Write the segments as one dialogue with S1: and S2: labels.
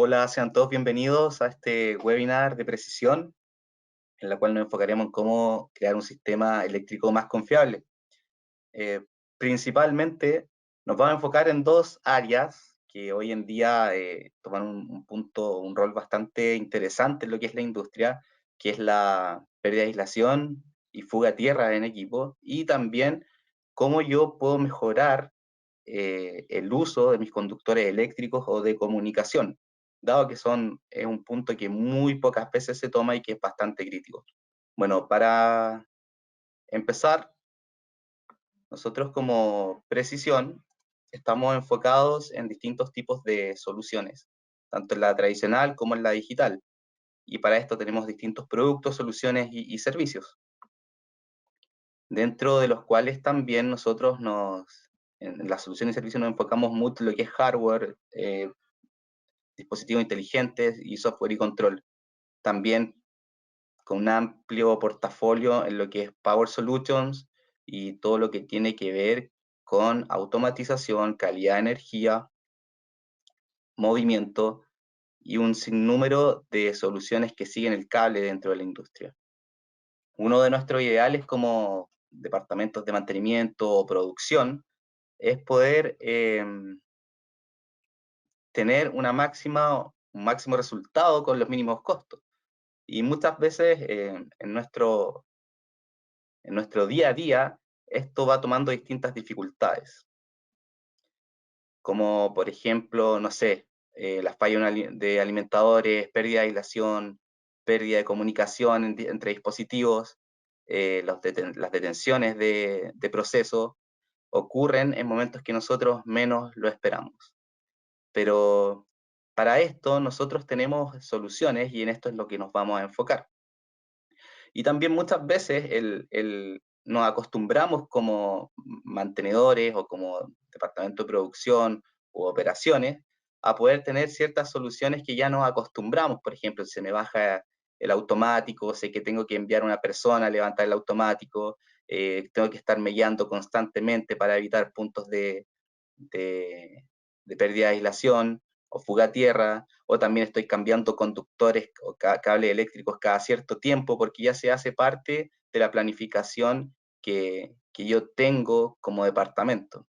S1: Hola, sean todos bienvenidos a este webinar de precisión, en la cual nos enfocaremos en cómo crear un sistema eléctrico más confiable. Principalmente nos vamos a enfocar en dos áreas que hoy en día toman un rol bastante interesante en lo que es la industria, que es la pérdida de aislación y fuga a tierra en equipo, y también cómo yo puedo mejorar el uso de mis conductores eléctricos o de comunicación, dado que es un punto que muy pocas veces se toma y que es bastante crítico. Bueno, para empezar, nosotros como Precisión estamos enfocados en distintos tipos de soluciones, tanto en la tradicional como en la digital, y para esto tenemos distintos productos, soluciones y servicios, dentro de los cuales también nosotros en las soluciones y servicios nos enfocamos mucho en lo que es hardware, dispositivos inteligentes y software y control. También con un amplio portafolio en lo que es Power Solutions y todo lo que tiene que ver con automatización, calidad de energía, movimiento y un sinnúmero de soluciones que siguen el cable dentro de la industria. Uno de nuestros ideales como departamentos de mantenimiento o producción es poder tener un máximo resultado con los mínimos costos. Y muchas veces en nuestro día a día esto va tomando distintas dificultades, como por ejemplo, no sé, la falla de alimentadores, pérdida de aislación, pérdida de comunicación entre dispositivos, las detenciones de proceso ocurren en momentos que nosotros menos lo esperamos. Pero para esto nosotros tenemos soluciones y en esto es lo que nos vamos a enfocar. Y también muchas veces nos acostumbramos como mantenedores o como departamento de producción u operaciones a poder tener ciertas soluciones que ya nos acostumbramos. Por ejemplo, se me baja el automático, sé que tengo que enviar a una persona a levantar el automático, tengo que estar mellando constantemente para evitar puntos de pérdida de aislación o fuga a tierra, o también estoy cambiando conductores o cables eléctricos cada cierto tiempo, porque ya se hace parte de la planificación que yo tengo como departamento.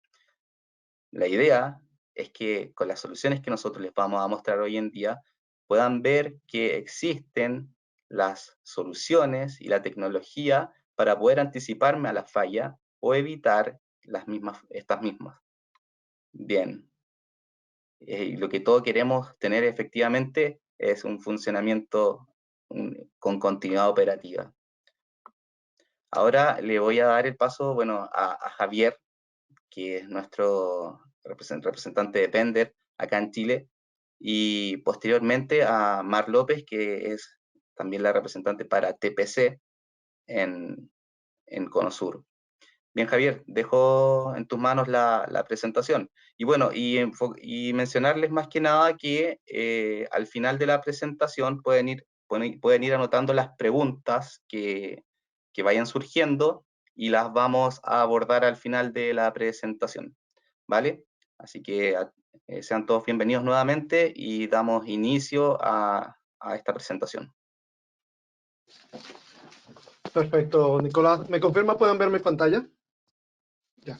S1: La idea es que con las soluciones que nosotros les vamos a mostrar hoy en día, puedan ver que existen las soluciones y la tecnología para poder anticiparme a la falla o evitar estas mismas. Bien, lo que todos queremos tener efectivamente es un funcionamiento con continuidad operativa. Ahora le voy a dar el paso, bueno, a Javier, que es nuestro representante de Pender acá en Chile, y posteriormente a Mar López, que es también la representante para TPC en Cono Sur. Bien, Javier, dejo en tus manos la presentación. Y bueno, y mencionarles más que nada que al final de la presentación pueden ir anotando las preguntas que vayan surgiendo y las vamos a abordar al final de la presentación, ¿vale? Así que sean todos bienvenidos nuevamente y damos inicio a esta presentación.
S2: Perfecto, Nicolás. ¿Me confirma pueden ver mi pantalla? Ya,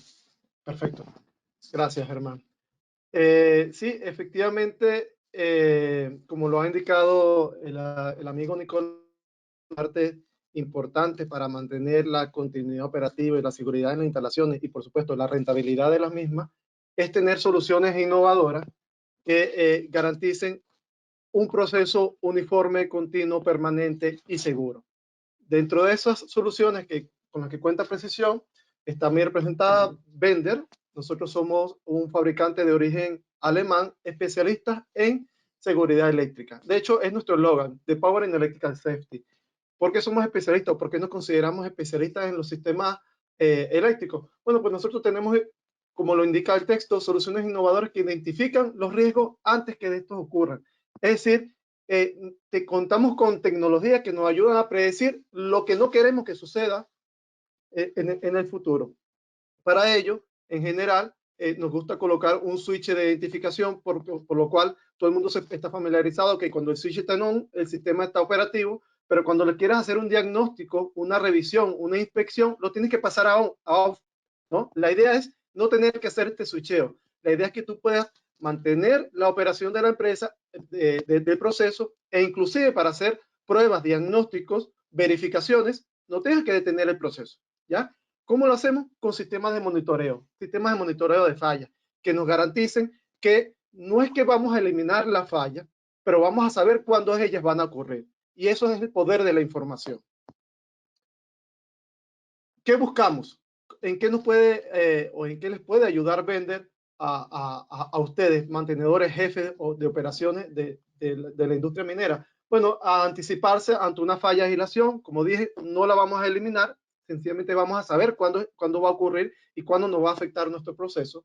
S2: perfecto. Gracias, Germán. Sí, efectivamente, como lo ha indicado el amigo Nicolás, parte importante para mantener la continuidad operativa y la seguridad en las instalaciones y, por supuesto, la rentabilidad de las mismas, es tener soluciones innovadoras que garanticen un proceso uniforme, continuo, permanente y seguro. Dentro de esas soluciones con las que cuenta Precisión, está muy representada Bender. Nosotros somos un fabricante de origen alemán, especialista en seguridad eléctrica. De hecho, es nuestro eslogan, The Power in Electrical Safety. ¿Por qué somos especialistas? ¿Por qué nos consideramos especialistas en los sistemas eléctricos? Bueno, pues nosotros tenemos, como lo indica el texto, soluciones innovadoras que identifican los riesgos antes que estos ocurran. Es decir, contamos con tecnologías que nos ayudan a predecir lo que no queremos que suceda en el futuro. Para ello, en general, nos gusta colocar un switch de identificación, por lo cual todo el mundo está familiarizado que cuando el switch está en on, el sistema está operativo, pero cuando le quieras hacer un diagnóstico, una revisión, una inspección, lo tienes que pasar a off, ¿no? La idea es no tener que hacer este switcheo. La idea es que tú puedas mantener la operación de la empresa, del proceso, e inclusive para hacer pruebas, diagnósticos, verificaciones, no tengas que detener el proceso, ¿ya? ¿Cómo lo hacemos? Con sistemas de monitoreo de fallas, que nos garanticen que no es que vamos a eliminar la falla, pero vamos a saber cuándo ellas van a ocurrir. Y eso es el poder de la información. ¿Qué buscamos? ¿En qué nos puede o en qué les puede ayudar Vender a ustedes, mantenedores, jefes de operaciones de la industria minera? Bueno, a anticiparse ante una falla de aislación. Como dije, no la vamos a eliminar, sencillamente vamos a saber cuándo va a ocurrir y cuándo nos va a afectar nuestro proceso.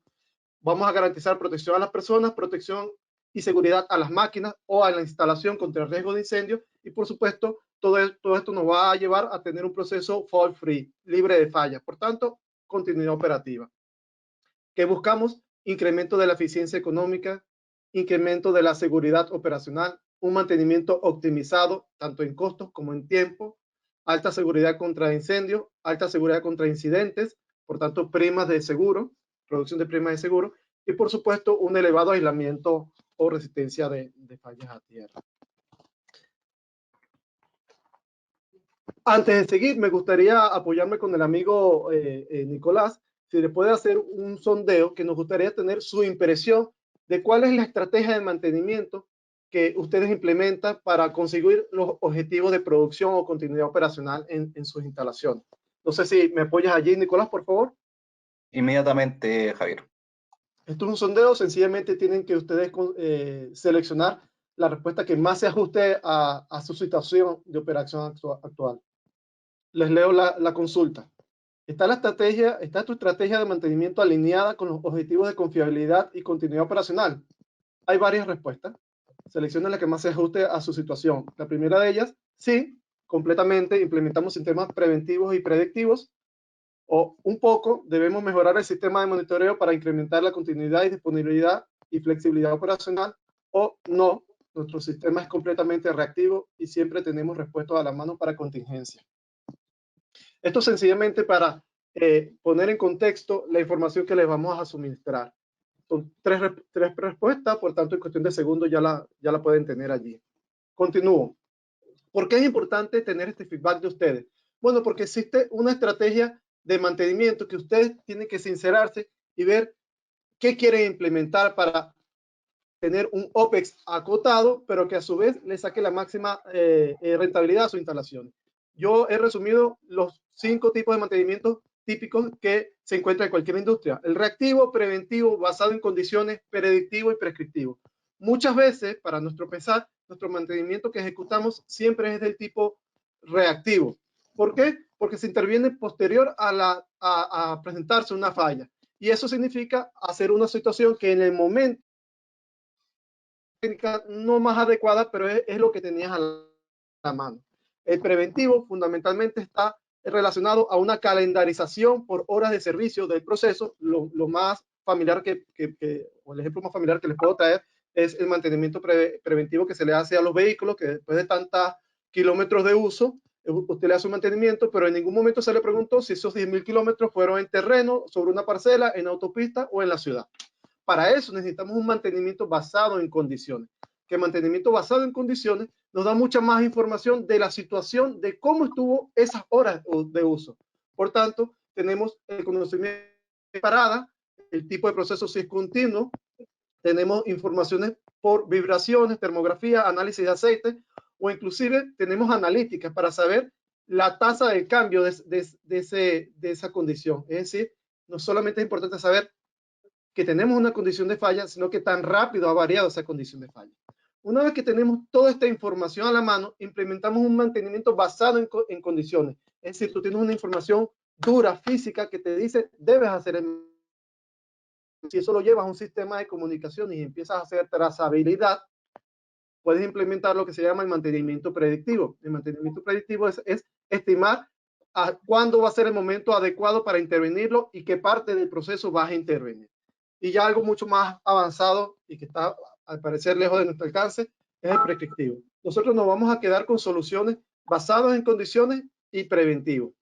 S2: Vamos a garantizar protección a las personas, protección y seguridad a las máquinas o a la instalación contra el riesgo de incendio, y por supuesto todo esto nos va a llevar a tener un proceso fault free, libre de fallas, por tanto continuidad operativa. ¿Qué buscamos? Incremento de la eficiencia económica, incremento de la seguridad operacional, un mantenimiento optimizado tanto en costos como en tiempo, alta seguridad contra incendios, alta seguridad contra incidentes, por tanto primas de seguro, producción de primas de seguro, y por supuesto un elevado aislamiento o resistencia de fallas a tierra. Antes de seguir, me gustaría apoyarme con el amigo Nicolás, si le puede hacer un sondeo, que nos gustaría tener su impresión de cuál es la estrategia de mantenimiento que ustedes implementan para conseguir los objetivos de producción o continuidad operacional en sus instalaciones. No sé si me apoyas allí, Nicolás, por favor.
S1: Inmediatamente, Javier.
S2: Esto es un sondeo, sencillamente tienen que ustedes seleccionar la respuesta que más se ajuste a su situación de operación actual. Les leo la consulta. ¿Está tu estrategia de mantenimiento alineada con los objetivos de confiabilidad y continuidad operacional? Hay varias respuestas. Selecciona la que más se ajuste a su situación. La primera de ellas, sí, completamente. Implementamos sistemas preventivos y predictivos. O un poco, debemos mejorar el sistema de monitoreo para incrementar la continuidad y disponibilidad y flexibilidad operacional. O no, nuestro sistema es completamente reactivo y siempre tenemos respuestas a la mano para contingencia. Esto sencillamente para poner en contexto la información que les vamos a suministrar. Son tres respuestas, por tanto, en cuestión de segundos ya la pueden tener allí. Continúo. ¿Por qué es importante tener este feedback de ustedes? Bueno, porque existe una estrategia de mantenimiento que ustedes tienen que sincerarse y ver qué quieren implementar para tener un OPEX acotado, pero que a su vez le saque la máxima rentabilidad a su instalación. Yo he resumido los 5 tipos de mantenimiento típicos que se encuentran en cualquier industria. El reactivo, preventivo, basado en condiciones, predictivo y prescriptivo. Muchas veces, para nuestro pensar, nuestro mantenimiento que ejecutamos siempre es del tipo reactivo. ¿Por qué? Porque se interviene posterior a presentarse una falla. Y eso significa hacer una situación que en el momento no más adecuada, pero es lo que tenías a la mano. El preventivo fundamentalmente está relacionado a una calendarización por horas de servicio del proceso. Lo más familiar o el ejemplo más familiar que les puedo traer es el mantenimiento preventivo que se le hace a los vehículos, que después de tantos kilómetros de uso, usted le hace un mantenimiento, pero en ningún momento se le preguntó si esos 10.000 kilómetros fueron en terreno, sobre una parcela, en autopista o en la ciudad. Para eso necesitamos un mantenimiento basado en condiciones. Que el mantenimiento basado en condiciones nos da mucha más información de la situación, de cómo estuvo esas horas de uso. Por tanto, tenemos el conocimiento de parada, el tipo de proceso si es continuo, tenemos informaciones por vibraciones, termografía, análisis de aceite, o inclusive tenemos analíticas para saber la tasa de cambio de esa condición. Es decir, no solamente es importante saber que tenemos una condición de falla, sino que tan rápido ha variado esa condición de falla. Una vez que tenemos toda esta información a la mano, implementamos un mantenimiento basado en condiciones. Es decir, tú tienes una información dura, física, que te dice, debes hacer el... Si eso lo llevas a un sistema de comunicación y empiezas a hacer trazabilidad, puedes implementar lo que se llama el mantenimiento predictivo. El mantenimiento predictivo es estimar a cuándo va a ser el momento adecuado para intervenirlo y qué parte del proceso vas a intervenir. Y ya algo mucho más avanzado y que está al parecer lejos de nuestro alcance es el prescriptivo. Nosotros nos vamos a quedar con soluciones basadas en condiciones y preventivo.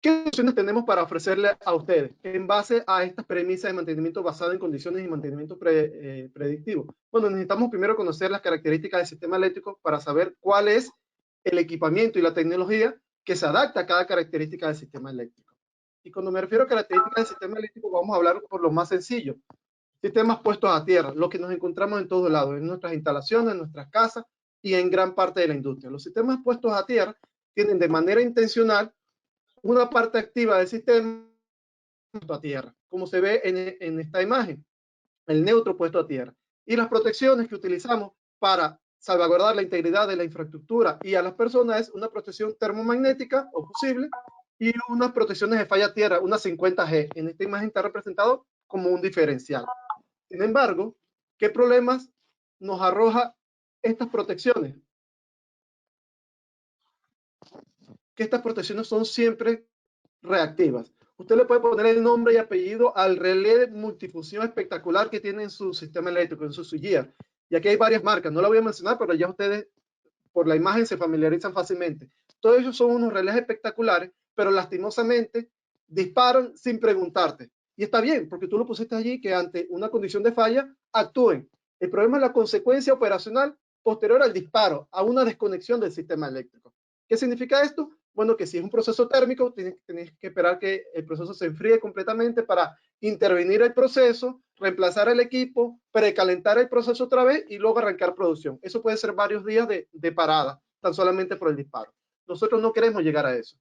S2: ¿Qué soluciones tenemos para ofrecerle a ustedes en base a estas premisas de mantenimiento basado en condiciones y mantenimiento predictivo? Bueno, necesitamos primero conocer las características del sistema eléctrico para saber cuál es el equipamiento y la tecnología que se adapta a cada característica del sistema eléctrico. Y cuando me refiero a características del sistema eléctrico, vamos a hablar por lo más sencillo. Sistemas puestos a tierra, lo que nos encontramos en todos lados, en nuestras instalaciones, en nuestras casas y en gran parte de la industria. Los sistemas puestos a tierra tienen de manera intencional una parte activa del sistema puesto a tierra, como se ve en esta imagen, el neutro puesto a tierra. Y las protecciones que utilizamos para salvaguardar la integridad de la infraestructura y a las personas es una protección termomagnética o fusible y unas protecciones de falla a tierra, una 50G. En esta imagen está representado como un diferencial. Sin embargo, ¿qué problemas nos arroja estas protecciones? Que estas protecciones son siempre reactivas. Usted le puede poner el nombre y apellido al relé de multifusión espectacular que tiene en su sistema eléctrico, en su switchgear. Y aquí hay varias marcas, no la voy a mencionar, pero ya ustedes por la imagen se familiarizan fácilmente. Todos ellos son unos relés espectaculares, pero lastimosamente disparan sin preguntarte. Y está bien, porque tú lo pusiste allí que ante una condición de falla actúen. El problema es la consecuencia operacional posterior al disparo, a una desconexión del sistema eléctrico. ¿Qué significa esto? Bueno, que si es un proceso térmico, tienes que esperar que el proceso se enfríe completamente para intervenir el proceso, reemplazar el equipo, precalentar el proceso otra vez y luego arrancar producción. Eso puede ser varios días de parada, tan solamente por el disparo. Nosotros no queremos llegar a eso.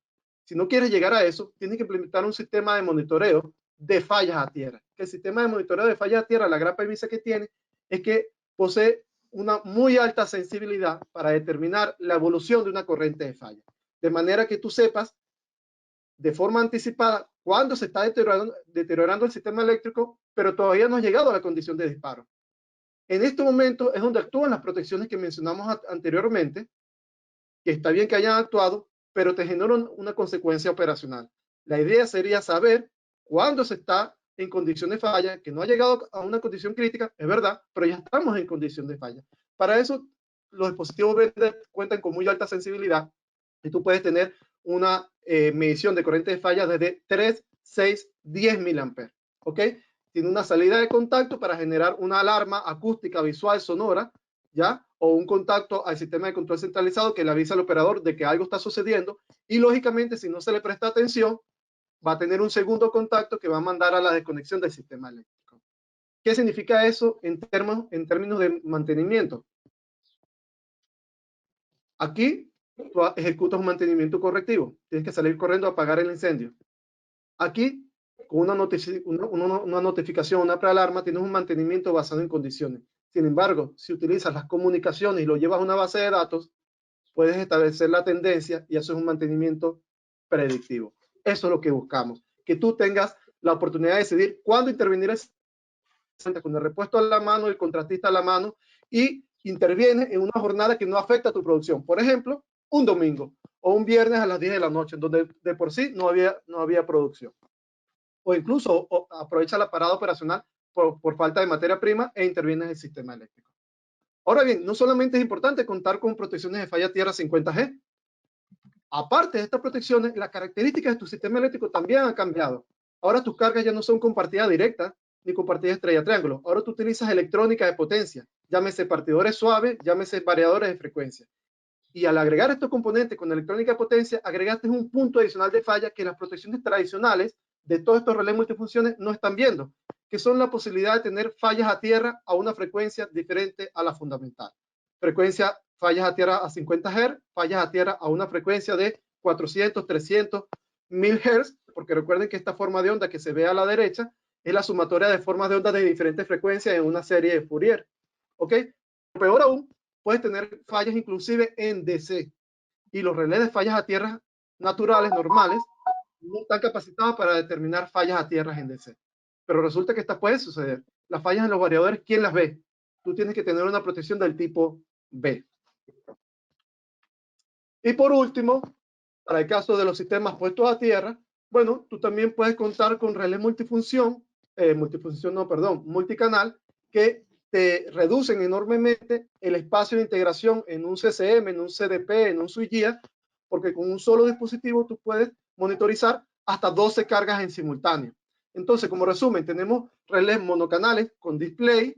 S2: Si no quieres llegar a eso, tienes que implementar un sistema de monitoreo de fallas a tierra. El sistema de monitoreo de fallas a tierra, la gran premisa que tiene es que posee una muy alta sensibilidad para determinar la evolución de una corriente de falla. De manera que tú sepas de forma anticipada cuándo se está deteriorando el sistema eléctrico, pero todavía no ha llegado a la condición de disparo. En este momento es donde actúan las protecciones que mencionamos anteriormente, que está bien que hayan actuado, pero te generan una consecuencia operacional. La idea sería saber cuándo se está en condición de falla, que no ha llegado a una condición crítica, es verdad, pero ya estamos en condición de falla. Para eso, los dispositivos BNDES cuentan con muy alta sensibilidad y tú puedes tener una medición de corriente de falla desde 3, 6, 10 mA. ¿Ok? Tiene una salida de contacto para generar una alarma acústica, visual, sonora, ¿ya? O un contacto al sistema de control centralizado que le avisa al operador de que algo está sucediendo y lógicamente si no se le presta atención va a tener un segundo contacto que va a mandar a la desconexión del sistema eléctrico. ¿Qué significa eso en términos de mantenimiento? Aquí tú ejecutas un mantenimiento correctivo, tienes que salir corriendo a apagar el incendio. Aquí, con una notificación, una prealarma, tienes un mantenimiento basado en condiciones. Sin embargo, si utilizas las comunicaciones y lo llevas a una base de datos, puedes establecer la tendencia y eso es un mantenimiento predictivo. Eso es lo que buscamos, que tú tengas la oportunidad de decidir cuándo intervenir con el repuesto a la mano, el contratista a la mano y interviene en una jornada que no afecta a tu producción. Por ejemplo, un domingo o un viernes a las 10 de la noche, en donde de por sí no había producción. O incluso aprovecha la parada operacional por falta de materia prima e interviene en el sistema eléctrico. Ahora bien, no solamente es importante contar con protecciones de falla tierra 50G. Aparte de estas protecciones, las características de tu sistema eléctrico también han cambiado. Ahora tus cargas ya no son con partida directa ni con partida estrella-triángulo. Ahora tú utilizas electrónica de potencia, llámese partidores suaves, llámese variadores de frecuencia. Y al agregar estos componentes con electrónica de potencia, agregaste un punto adicional de falla que las protecciones tradicionales de todos estos relés multifunciones no están viendo, que son la posibilidad de tener fallas a tierra a una frecuencia diferente a la fundamental. Frecuencia, fallas a tierra a 50 Hz, fallas a tierra a una frecuencia de 400, 300, 1000 Hz, porque recuerden que esta forma de onda que se ve a la derecha es la sumatoria de formas de onda de diferentes frecuencias en una serie de Fourier. ¿Ok? Peor aún, puedes tener fallas inclusive en DC. Y los relés de fallas a tierras naturales, normales, no están capacitados para determinar fallas a tierras en DC. Pero resulta que esta puede suceder. Las fallas en los variadores, ¿quién las ve? Tú tienes que tener una protección del tipo B. Y por último, para el caso de los sistemas puestos a tierra, Bueno, tú también puedes contar con relés multicanal, que te reducen enormemente el espacio de integración en un CCM, en un CDP, en un switchgear, porque con un solo dispositivo tú puedes monitorizar hasta 12 cargas en simultáneo. Entonces, como resumen, tenemos relés monocanales con display,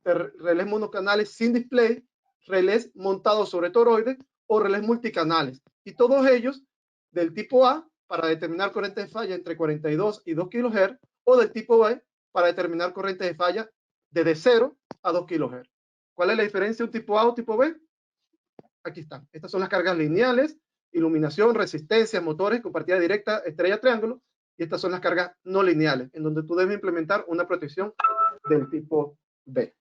S2: relés monocanales sin display, relés montados sobre toroides o relés multicanales. Y todos ellos del tipo A para determinar corrientes de falla entre 42 y 2 kHz o del tipo B para determinar corrientes de falla desde 0 a 2 kHz. ¿Cuál es la diferencia de un tipo A o tipo B? Aquí están. Estas son las cargas lineales, iluminación, resistencia, motores con partida directa, estrella, triángulo. Y estas son las cargas no lineales, en donde tú debes implementar una protección del tipo B.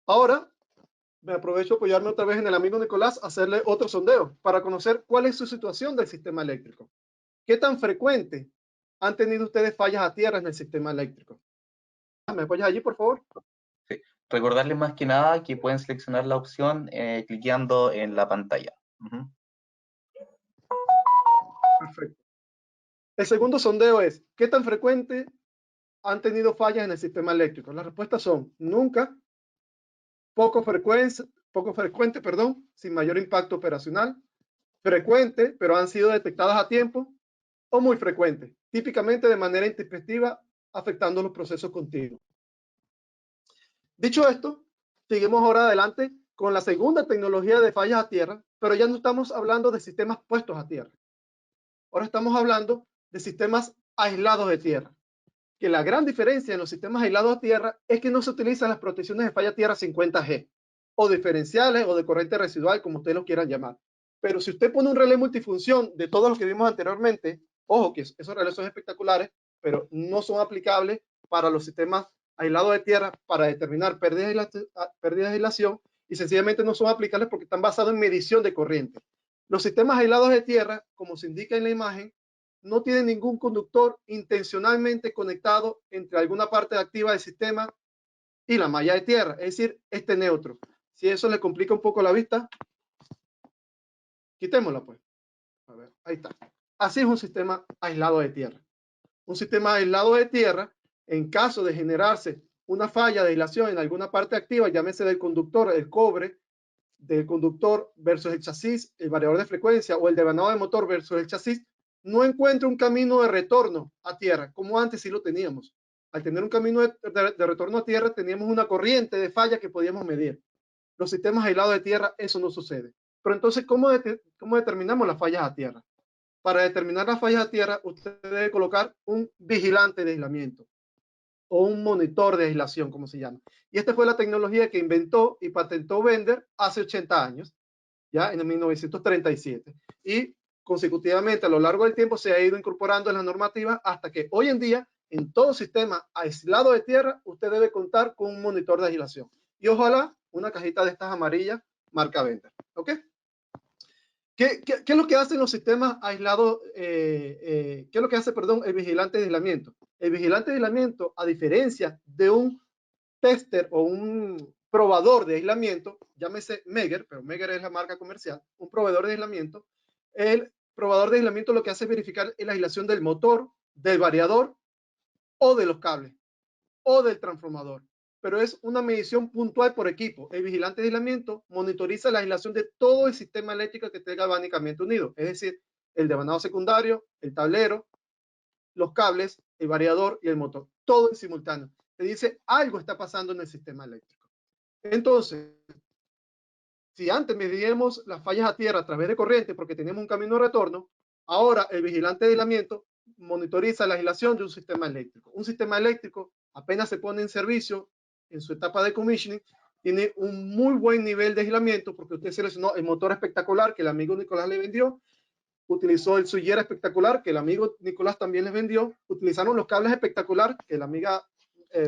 S2: Ahora, me aprovecho de apoyarme otra vez en el amigo Nicolás, hacerle otro sondeo para conocer cuál es su situación del sistema eléctrico. ¿Qué tan frecuente han tenido ustedes fallas a tierra en el sistema eléctrico? ¿Me apoyas allí, por favor?
S1: Sí. Recordarles más que nada que pueden seleccionar la opción cliqueando en la pantalla.
S2: Perfecto. El segundo sondeo es, ¿qué tan frecuente han tenido fallas en el sistema eléctrico? Las respuestas son nunca, poco frecuente, sin mayor impacto operacional, frecuente, pero han sido detectadas a tiempo, o muy frecuente, típicamente de manera intempestiva, afectando los procesos continuos. Dicho esto, seguimos ahora adelante con la segunda tecnología de fallas a tierra, pero ya no estamos hablando de sistemas puestos a tierra. Ahora estamos hablando de sistemas aislados de tierra. Que la gran diferencia en los sistemas aislados a tierra es que no se utilizan las protecciones de falla a tierra 50G, o diferenciales, o de corriente residual, como ustedes lo quieran llamar. Pero si usted pone un relé multifunción de todos los que vimos anteriormente, ojo que esos relés son espectaculares, pero no son aplicables para los sistemas aislados de tierra para determinar pérdidas de aislación, y sencillamente no son aplicables porque están basados en medición de corriente. Los sistemas aislados de tierra, como se indica en la imagen, no tienen ningún conductor intencionalmente conectado entre alguna parte activa del sistema y la malla de tierra, es decir, este neutro. Si eso le complica un poco la vista, quitémosla pues. A ver, ahí está. Así es un sistema aislado de tierra. Un sistema aislado de tierra, en caso de generarse una falla de aislación en alguna parte activa, llámese del conductor, el cobre, del conductor versus el chasis, el variador de frecuencia o el devanado de motor versus el chasis, no encuentra un camino de retorno a tierra, como antes sí lo teníamos. Al tener un camino de retorno a tierra, teníamos una corriente de falla que podíamos medir. Los sistemas aislados de tierra, eso no sucede. Pero entonces, ¿cómo determinamos las fallas a tierra? Para determinar las fallas a tierra, usted debe colocar un vigilante de aislamiento o un monitor de aislación, como se llama. Y esta fue la tecnología que inventó y patentó Bender hace 80 años, ya en 1937. Y consecutivamente a lo largo del tiempo se ha ido incorporando en las normativas hasta que hoy en día en todo sistema aislado de tierra usted debe contar con un monitor de aislación. Y ojalá una cajita de estas amarillas marca Bender. ¿Ok? ¿Qué es lo que hacen los sistemas aislados? ¿Qué es lo que hace, perdón, el vigilante de aislamiento? El vigilante de aislamiento, a diferencia de un tester o un probador de aislamiento, llámese Megger, pero Megger es la marca comercial, un proveedor de aislamiento, el probador de aislamiento lo que hace es verificar la aislación del motor, del variador o de los cables o del transformador, pero es una medición puntual por equipo. El vigilante de aislamiento monitoriza la aislación de todo el sistema eléctrico que esté galvánicamente unido, es decir, el devanado secundario, el tablero, los cables, el variador y el motor, todo en simultáneo. Te dice algo está pasando en el sistema eléctrico. Entonces, si antes medíamos las fallas a tierra a través de corriente porque teníamos un camino de retorno, ahora el vigilante de aislamiento monitoriza la aislación de un sistema eléctrico. Un sistema eléctrico apenas se pone en servicio en su etapa de commissioning, tiene un muy buen nivel de aislamiento porque usted seleccionó el motor espectacular que el amigo Nicolás le vendió, utilizó el switchgear espectacular que el amigo Nicolás también les vendió, utilizaron los cables espectacular que la amiga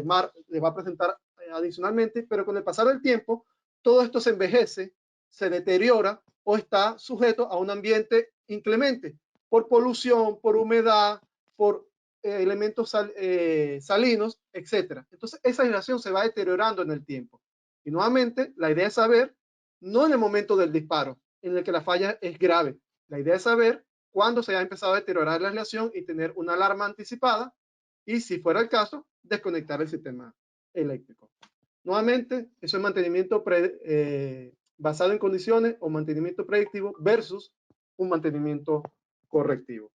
S2: Mar les va a presentar adicionalmente, pero con el pasar del tiempo todo esto se envejece, se deteriora o está sujeto a un ambiente inclemente por polución, por humedad, por elementos salinos, etc. Entonces esa aislación se va deteriorando en el tiempo. Y nuevamente la idea es saber, no en el momento del disparo, en el que la falla es grave, La idea es saber cuándo se ha empezado a deteriorar la aislación y tener una alarma anticipada y, si fuera el caso, desconectar el sistema eléctrico. Nuevamente, eso es mantenimiento basado en condiciones o mantenimiento predictivo versus un mantenimiento correctivo.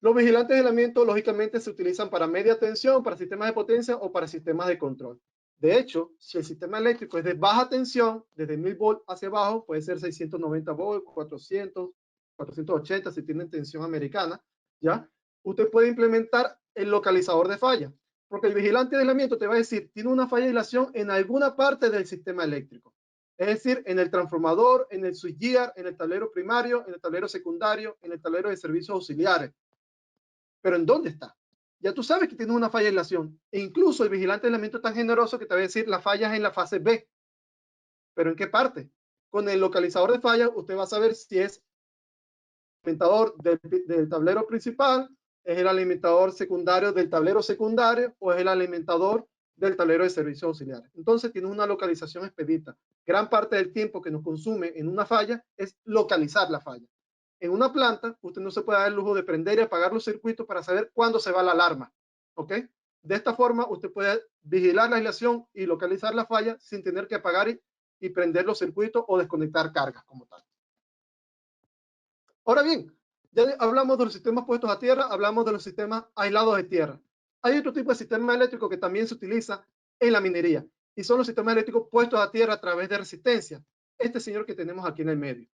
S2: Los vigilantes de aislamiento, lógicamente, se utilizan para media tensión, para sistemas de potencia o para sistemas de control. De hecho, si el sistema eléctrico es de baja tensión, desde 1000 volts hacia abajo, puede ser 690 volts, 400, 480 si tienen tensión americana, ¿ya? Usted puede implementar el localizador de falla, porque el vigilante de aislamiento te va a decir, tiene una falla de aislación en alguna parte del sistema eléctrico. Es decir, en el transformador, en el switchgear, en el tablero primario, en el tablero secundario, en el tablero de servicios auxiliares. Pero ¿en dónde está? Ya tú sabes que tienes una falla de aislación. E incluso el vigilante de aislamiento es tan generoso que te va a decir la falla es en la fase B. ¿Pero en qué parte? Con el localizador de falla, usted va a saber si es el alimentador del tablero principal, es el alimentador secundario del tablero secundario o es el alimentador del tablero de servicios auxiliares. Entonces tienes una localización expedita. Gran parte del tiempo que nos consume en una falla es localizar la falla. En una planta, usted no se puede dar el lujo de prender y apagar los circuitos para saber cuándo se va la alarma. ¿Ok? De esta forma, usted puede vigilar la aislación y localizar la falla sin tener que apagar y prender los circuitos o desconectar cargas como tal. Ahora bien, ya hablamos de los sistemas puestos a tierra, hablamos de los sistemas aislados de tierra. Hay otro tipo de sistema eléctrico que también se utiliza en la minería y son los sistemas eléctricos puestos a tierra a través de resistencia. Este señor que tenemos aquí en el medio.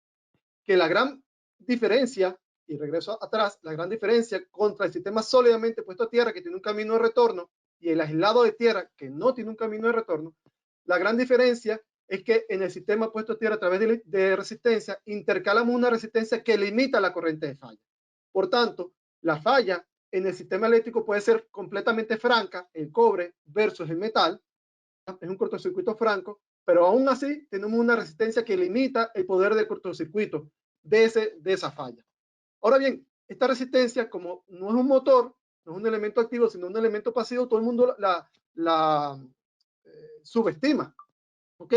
S2: Que la gran diferencia, y regreso atrás, la gran diferencia contra el sistema sólidamente puesto a tierra que tiene un camino de retorno y el aislado de tierra que no tiene un camino de retorno, la gran diferencia es que en el sistema puesto a tierra a través de resistencia intercalamos una resistencia que limita la corriente de falla. Por tanto, la falla en el sistema eléctrico puede ser completamente franca, el cobre versus el metal, es un cortocircuito franco, pero aún así tenemos una resistencia que limita el poder del cortocircuito de esa falla. Ahora bien, esta resistencia, como no es un motor, no es un elemento activo, sino un elemento pasivo, todo el mundo la subestima. ¿Ok?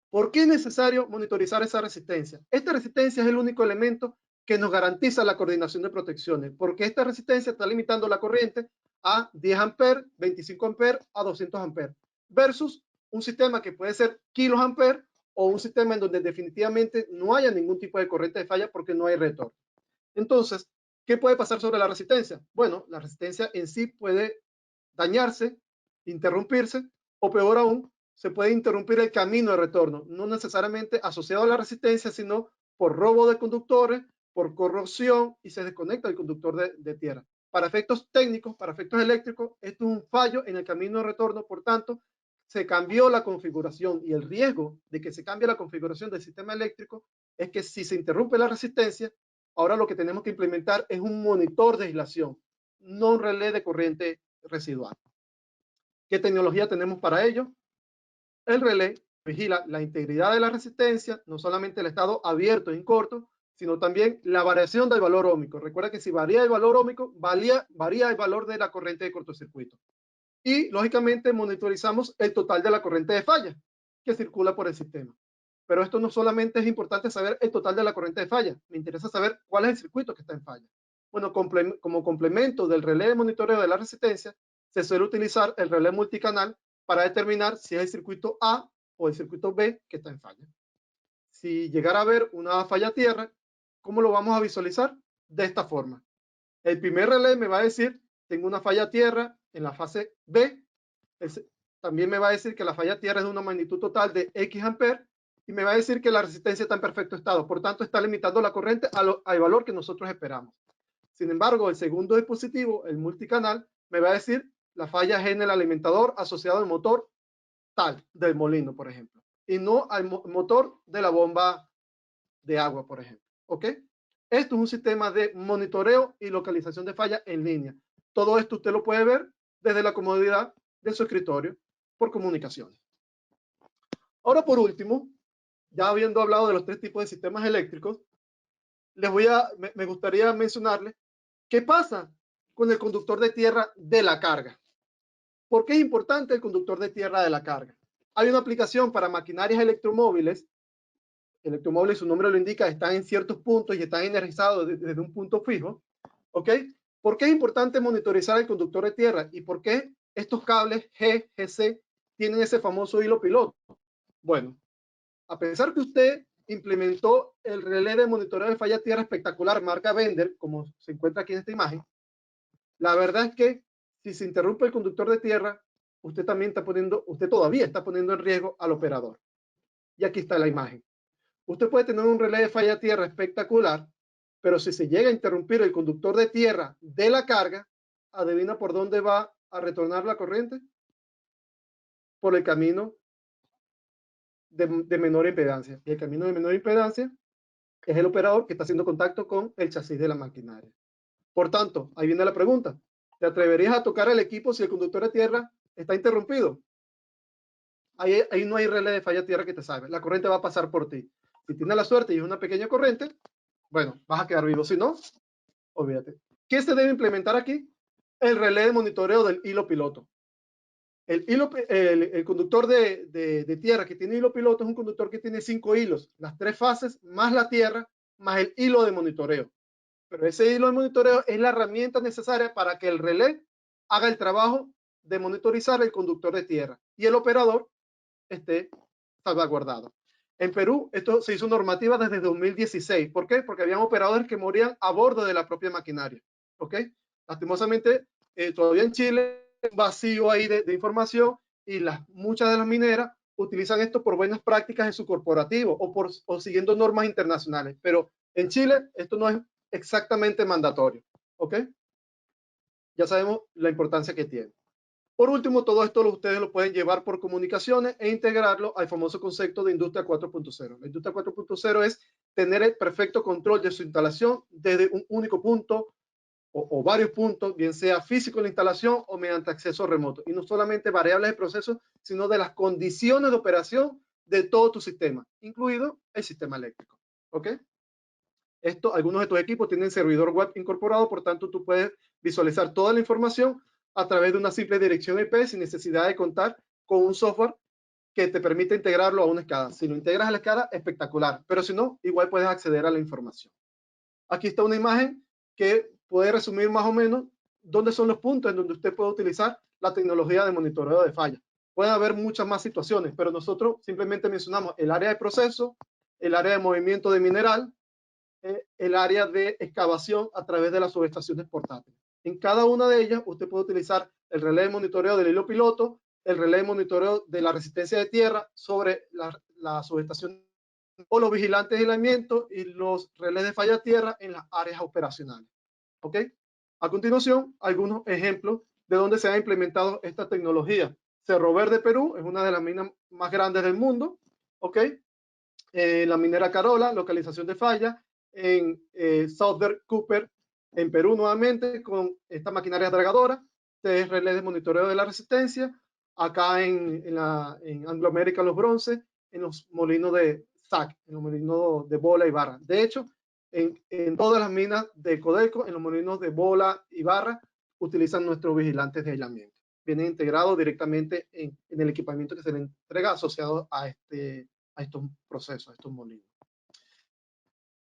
S2: ¿Por qué es necesario monitorizar esa resistencia? Esta resistencia es el único elemento que nos garantiza la coordinación de protecciones, porque esta resistencia está limitando la corriente a 10 amperes, 25 amperes, a 200 amperes, versus un sistema que puede ser kilos amperes o un sistema en donde definitivamente no haya ningún tipo de corriente de falla porque no hay retorno. Entonces, ¿qué puede pasar sobre la resistencia? Bueno, la resistencia en sí puede dañarse, interrumpirse, o peor aún, se puede interrumpir el camino de retorno, no necesariamente asociado a la resistencia, sino por robo de conductores, por corrosión y se desconecta el conductor de tierra. Para efectos técnicos, para efectos eléctricos, esto es un fallo en el camino de retorno, por tanto, se cambió la configuración y el riesgo de que se cambie la configuración del sistema eléctrico es que si se interrumpe la resistencia, ahora lo que tenemos que implementar es un monitor de aislación, no un relé de corriente residual. ¿Qué tecnología tenemos para ello? El relé vigila la integridad de la resistencia, no solamente el estado abierto en corto, sino también la variación del valor óhmico. Recuerda que si varía el valor óhmico, varía el valor de la corriente de cortocircuito. Y, lógicamente, monitorizamos el total de la corriente de falla que circula por el sistema. Pero esto no solamente es importante saber el total de la corriente de falla, me interesa saber cuál es el circuito que está en falla. Bueno, como complemento del relé de monitoreo de la resistencia, se suele utilizar el relé multicanal para determinar si es el circuito A o el circuito B que está en falla. Si llegara a haber una falla tierra, ¿cómo lo vamos a visualizar? De esta forma. El primer relé me va a decir, tengo una falla tierra en la fase B. También me va a decir que la falla tierra es de una magnitud total de X amperes y me va a decir que la resistencia está en perfecto estado. Por tanto, está limitando la corriente al valor que nosotros esperamos. Sin embargo, el segundo dispositivo, el multicanal, me va a decir la falla es en el alimentador asociado al motor tal del molino, por ejemplo, y no al motor de la bomba de agua, por ejemplo. ¿Ok? Esto es un sistema de monitoreo y localización de falla en línea. Todo esto usted lo puede ver desde la comodidad de su escritorio por comunicaciones. Ahora, por último, ya habiendo hablado de los tres tipos de sistemas eléctricos, me gustaría mencionarles qué pasa con el conductor de tierra de la carga. ¿Por qué es importante el conductor de tierra de la carga? Hay una aplicación para maquinarias electromóviles electromóviles, su nombre lo indica, están en ciertos puntos y están energizados desde un punto fijo, ¿ok? ¿Por qué es importante monitorizar el conductor de tierra? ¿Y por qué estos cables G, GC tienen ese famoso hilo piloto? Bueno, a pesar que usted implementó el relé de monitoreo de falla tierra espectacular marca Bender, como se encuentra aquí en esta imagen, la verdad es que si se interrumpe el conductor de tierra, usted todavía está poniendo en riesgo al operador. Y aquí está la imagen. Usted puede tener un relé de falla tierra espectacular, pero si se llega a interrumpir el conductor de tierra de la carga, adivina por dónde va a retornar la corriente. Por el camino de menor impedancia. Y el camino de menor impedancia es el operador que está haciendo contacto con el chasis de la maquinaria. Por tanto, ahí viene la pregunta. ¿Te atreverías a tocar el equipo si el conductor de tierra está interrumpido? Ahí no hay relé de falla tierra que te salve. La corriente va a pasar por ti. Si tienes la suerte y es una pequeña corriente, bueno, vas a quedar vivo. Si no, olvídate. ¿Qué se debe implementar aquí? El relé de monitoreo del hilo piloto. El conductor de tierra que tiene hilo piloto es un conductor que tiene 5 hilos, las 3 fases, más la tierra, más el hilo de monitoreo. Pero ese hilo de monitoreo es la herramienta necesaria para que el relé haga el trabajo de monitorizar el conductor de tierra y el operador esté salvaguardado. En Perú, esto se hizo normativa desde 2016. ¿Por qué? Porque habían operadores que morían a bordo de la propia maquinaria. ¿Ok? Lastimosamente, todavía en Chile, un vacío ahí de información y muchas de las mineras utilizan esto por buenas prácticas en su corporativo o siguiendo normas internacionales. Pero en Chile, esto no es exactamente mandatorio. ¿Ok? Ya sabemos la importancia que tiene. Por último, todo esto ustedes lo pueden llevar por comunicaciones e integrarlo al famoso concepto de industria 4.0. La industria 4.0 es tener el perfecto control de su instalación desde un único punto o varios puntos, bien sea físico en la instalación o mediante acceso remoto. Y no solamente variables de proceso, sino de las condiciones de operación de todo tu sistema, incluido el sistema eléctrico. ¿Ok? Algunos de tus equipos tienen servidor web incorporado, por tanto, tú puedes visualizar toda la información a través de una simple dirección IP sin necesidad de contar con un software que te permite integrarlo a una escala. Si lo integras a la escala, espectacular, pero si no, igual puedes acceder a la información. Aquí está una imagen que puede resumir más o menos dónde son los puntos en donde usted puede utilizar la tecnología de monitoreo de falla. Pueden haber muchas más situaciones, pero nosotros simplemente mencionamos el área de proceso, el área de movimiento de mineral, el área de excavación a través de las subestaciones portátiles. En cada una de ellas, usted puede utilizar el relé de monitoreo del hilo piloto, el relé de monitoreo de la resistencia de tierra sobre la subestación o los vigilantes de aislamiento y los relés de falla tierra en las áreas operacionales. ¿Ok? A continuación, algunos ejemplos de dónde se ha implementado esta tecnología. Cerro Verde, Perú, es una de las minas más grandes del mundo. ¿Ok? La minera Carola, localización de falla, en Southern Cooper, en Perú nuevamente, con esta maquinaria dragadora, tres relés de monitoreo de la resistencia, acá en Anglo American Los Bronces, en los molinos de SAC, en los molinos de bola y barra. De hecho, en todas las minas de Codelco, en los molinos de bola y barra, utilizan nuestros vigilantes de aislamiento. Vienen integrados directamente en el equipamiento que se le entrega asociado a estos procesos, a estos molinos.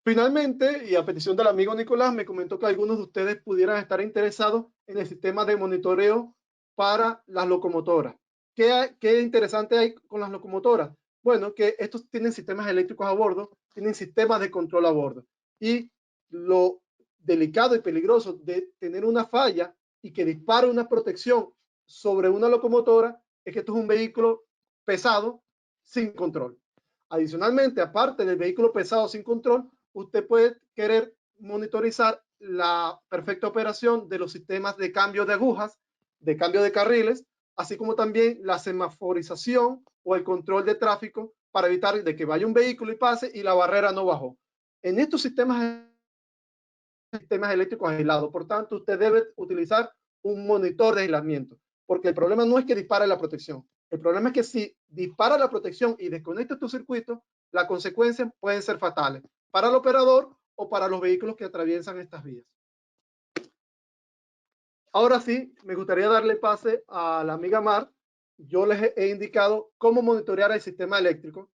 S2: Finalmente, y a petición del amigo Nicolás, me comentó que algunos de ustedes pudieran estar interesados en el sistema de monitoreo para las locomotoras. ¿Qué interesante hay con las locomotoras? Bueno, que estos tienen sistemas eléctricos a bordo, tienen sistemas de control a bordo. Y lo delicado y peligroso de tener una falla y que dispare una protección sobre una locomotora es que esto es un vehículo pesado sin control. Adicionalmente, aparte del vehículo pesado sin control, usted puede querer monitorizar la perfecta operación de los sistemas de cambio de agujas, de cambio de carriles, así como también la semaforización o el control de tráfico para evitar de que vaya un vehículo y pase y la barrera no bajó. En estos sistemas eléctricos aislados, por tanto, usted debe utilizar un monitor de aislamiento, porque el problema no es que dispare la protección. El problema es que si dispara la protección y desconecta tu circuito, las consecuencias pueden ser fatales para el operador o para los vehículos que atraviesan estas vías. Ahora sí, me gustaría darle pase a la amiga Mar. Yo les he indicado cómo monitorear el sistema eléctrico.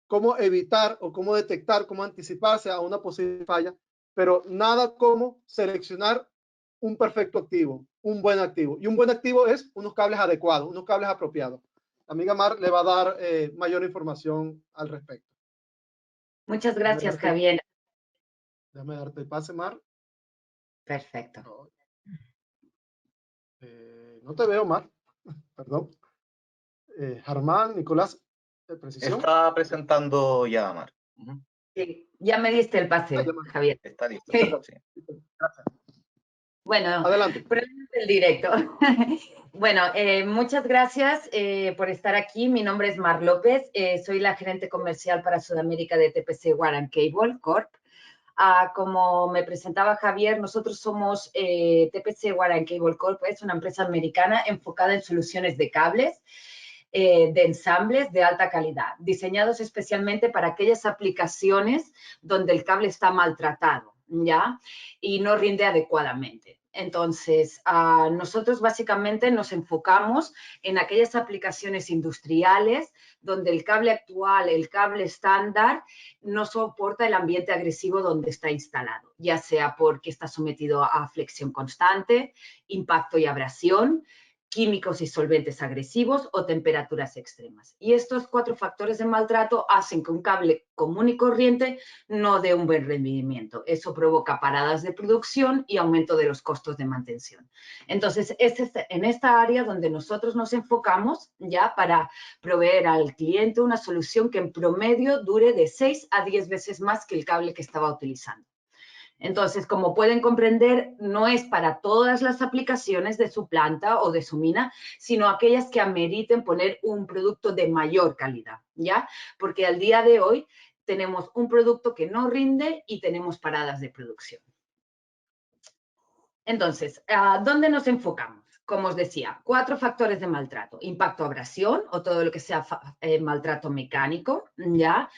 S2: cómo evitar o cómo detectar, cómo anticiparse a una posible falla, pero nada como seleccionar un perfecto activo, un buen activo. Y un buen activo es unos cables adecuados, unos cables apropiados. La amiga Mar le va a dar mayor información al respecto.
S3: Muchas gracias, Javier.
S2: Déjame darte el pase, Mar.
S3: Perfecto.
S2: No te veo, Mar. Perdón. Germán, Nicolás, precisión.
S1: Está presentando ya, Mar.
S3: Sí, ya me diste el pase, Javier.
S1: Está listo.
S3: Sí.
S2: Gracias.
S3: Bueno,
S2: adelante.
S3: problemas del directo. Bueno, muchas gracias por estar aquí. Mi nombre es Mar López, soy la gerente comercial para Sudamérica de TPC War Cable Corp. Como me presentaba Javier, nosotros somos TPC War Cable Corp, es una empresa americana enfocada en soluciones de cables, de ensambles de alta calidad, diseñados especialmente para aquellas aplicaciones donde el cable está maltratado, ¿ya? Y no rinde adecuadamente. Entonces, nosotros básicamente nos enfocamos en aquellas aplicaciones industriales donde el cable actual, el cable estándar, no soporta el ambiente agresivo donde está instalado, ya sea porque está sometido a flexión constante, impacto y abrasión, químicos y solventes agresivos o temperaturas extremas. Y estos 4 factores de maltrato hacen que un cable común y corriente no dé un buen rendimiento. Eso provoca paradas de producción y aumento de los costos de mantención. Entonces, es en esta área donde nosotros nos enfocamos ya para proveer al cliente una solución que en promedio dure de 6 a 10 veces más que el cable que estaba utilizando. Entonces, como pueden comprender, no es para todas las aplicaciones de su planta o de su mina, sino aquellas que ameriten poner un producto de mayor calidad, ¿ya? Porque al día de hoy tenemos un producto que no rinde y tenemos paradas de producción. Entonces, ¿dónde nos enfocamos? Como os decía, 4 factores de maltrato: impacto, abrasión o todo lo que sea maltrato mecánico, ¿ya?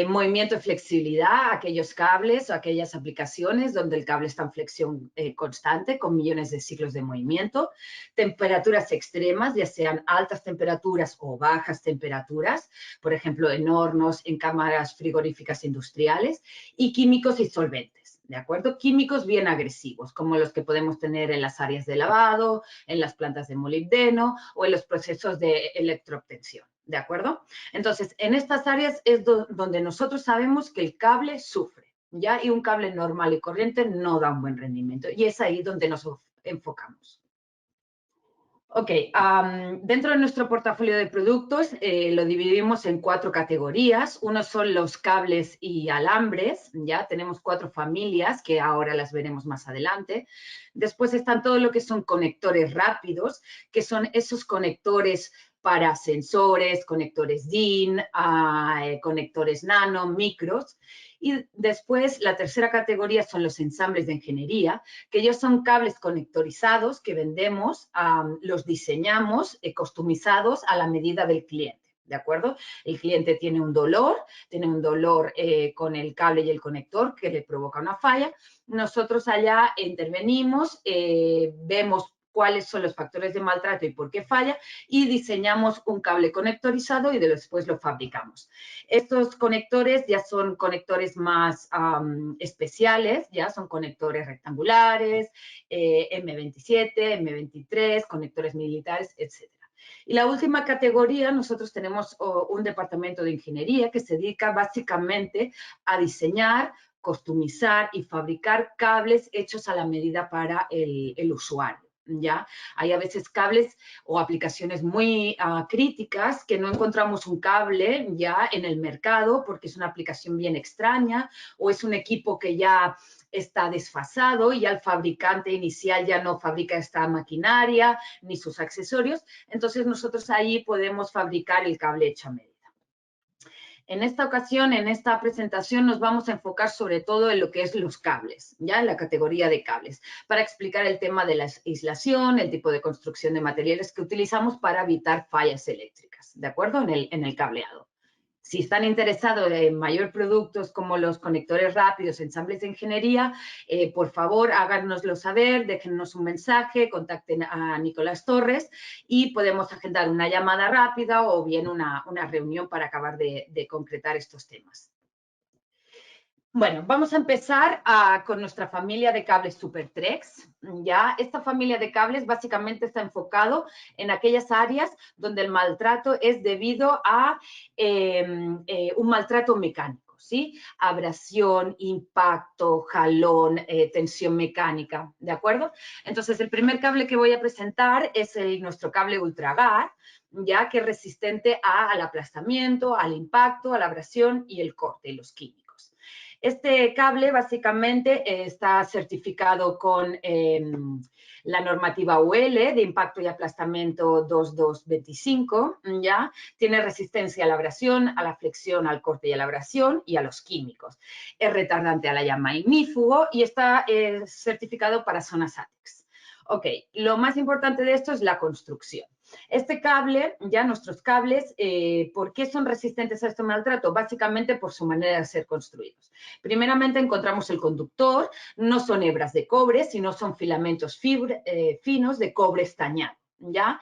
S3: Movimiento y flexibilidad, aquellos cables o aquellas aplicaciones donde el cable está en flexión constante con millones de ciclos de movimiento. Temperaturas extremas, ya sean altas temperaturas o bajas temperaturas, por ejemplo, en hornos, en cámaras frigoríficas industriales. Y químicos y solventes. ¿De acuerdo? Químicos bien agresivos, como los que podemos tener en las áreas de lavado, en las plantas de molibdeno o en los procesos de electroobtención. ¿De acuerdo? Entonces, en estas áreas es donde nosotros sabemos que el cable sufre, ¿ya? Y un cable normal y corriente no da un buen rendimiento. Y es ahí donde nos enfocamos. Ok, dentro de nuestro portafolio de productos lo dividimos en 4 categorías. Uno son los cables y alambres, ya tenemos 4 familias que ahora las veremos más adelante. Después están todo lo que son conectores rápidos, que son esos conectores para sensores, conectores DIN, conectores nano, micros. Y después la tercera categoría son los ensambles de ingeniería, que ellos son cables conectorizados que vendemos, los diseñamos, customizados a la medida del cliente. ¿De acuerdo? El cliente tiene un dolor con el cable y el conector que le provoca una falla. Nosotros allá intervenimos, vemos cuáles son los factores de maltrato y por qué falla, y diseñamos un cable conectorizado y después lo fabricamos. Estos conectores ya son conectores más especiales, ya son conectores rectangulares, M27, M23, conectores militares, etc. Y la última categoría, nosotros tenemos un departamento de ingeniería que se dedica básicamente a diseñar, customizar y fabricar cables hechos a la medida para el usuario. ¿Ya? Hay a veces cables o aplicaciones muy críticas que no encontramos un cable ya en el mercado porque es una aplicación bien extraña o es un equipo que ya está desfasado y el fabricante inicial ya no fabrica esta maquinaria ni sus accesorios. Entonces nosotros ahí podemos fabricar el cable hecho a medida. En esta ocasión, en esta presentación, nos vamos a enfocar sobre todo en lo que es los cables, ya en la categoría de cables, para explicar el tema de la aislación, el tipo de construcción de materiales que utilizamos para evitar fallas eléctricas, ¿de acuerdo? En el cableado. Si están interesados en mayor productos como los conectores rápidos, ensambles de ingeniería, por favor, háganoslo saber, déjennos un mensaje, contacten a Nicolás Torres y podemos agendar una llamada rápida o bien una reunión para acabar de concretar estos temas. Bueno, vamos a empezar con nuestra familia de cables SuperTrex. Ya, esta familia de cables básicamente está enfocado en aquellas áreas donde el maltrato es debido a un maltrato mecánico, ¿sí? Abrasión, impacto, jalón, tensión mecánica, ¿de acuerdo? Entonces, el primer cable que voy a presentar es nuestro cable UltraGuard, ya que es resistente al aplastamiento, al impacto, a la abrasión y el corte y los químicos. Este cable básicamente está certificado con la normativa UL de impacto y aplastamiento 2225, ¿ya? Tiene resistencia a la abrasión, a la flexión, al corte y a la abrasión y a los químicos. Es retardante a la llama ignífugo y está certificado para zonas ATEX. Ok, lo más importante de esto es la construcción. Este cable, ya nuestros cables, ¿por qué son resistentes a este maltrato? Básicamente por su manera de ser construidos. Primeramente encontramos el conductor, no son hebras de cobre, sino son filamentos finos de cobre estañado. ¿Ya?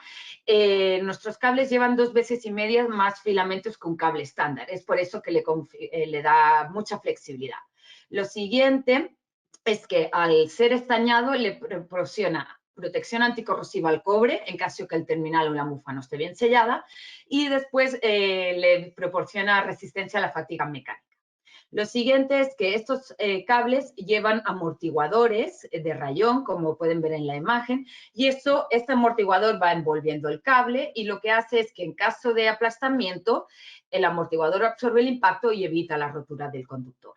S3: Nuestros cables llevan 2 veces y media más filamentos que un cable estándar. Es por eso que le da mucha flexibilidad. Lo siguiente es que al ser estañado le proporciona protección anticorrosiva al cobre en caso que el terminal o la mufa no esté bien sellada y después le proporciona resistencia a la fatiga mecánica. Lo siguiente es que estos cables llevan amortiguadores de rayón, como pueden ver en la imagen, y este amortiguador va envolviendo el cable y lo que hace es que en caso de aplastamiento, el amortiguador absorbe el impacto y evita la rotura del conductor.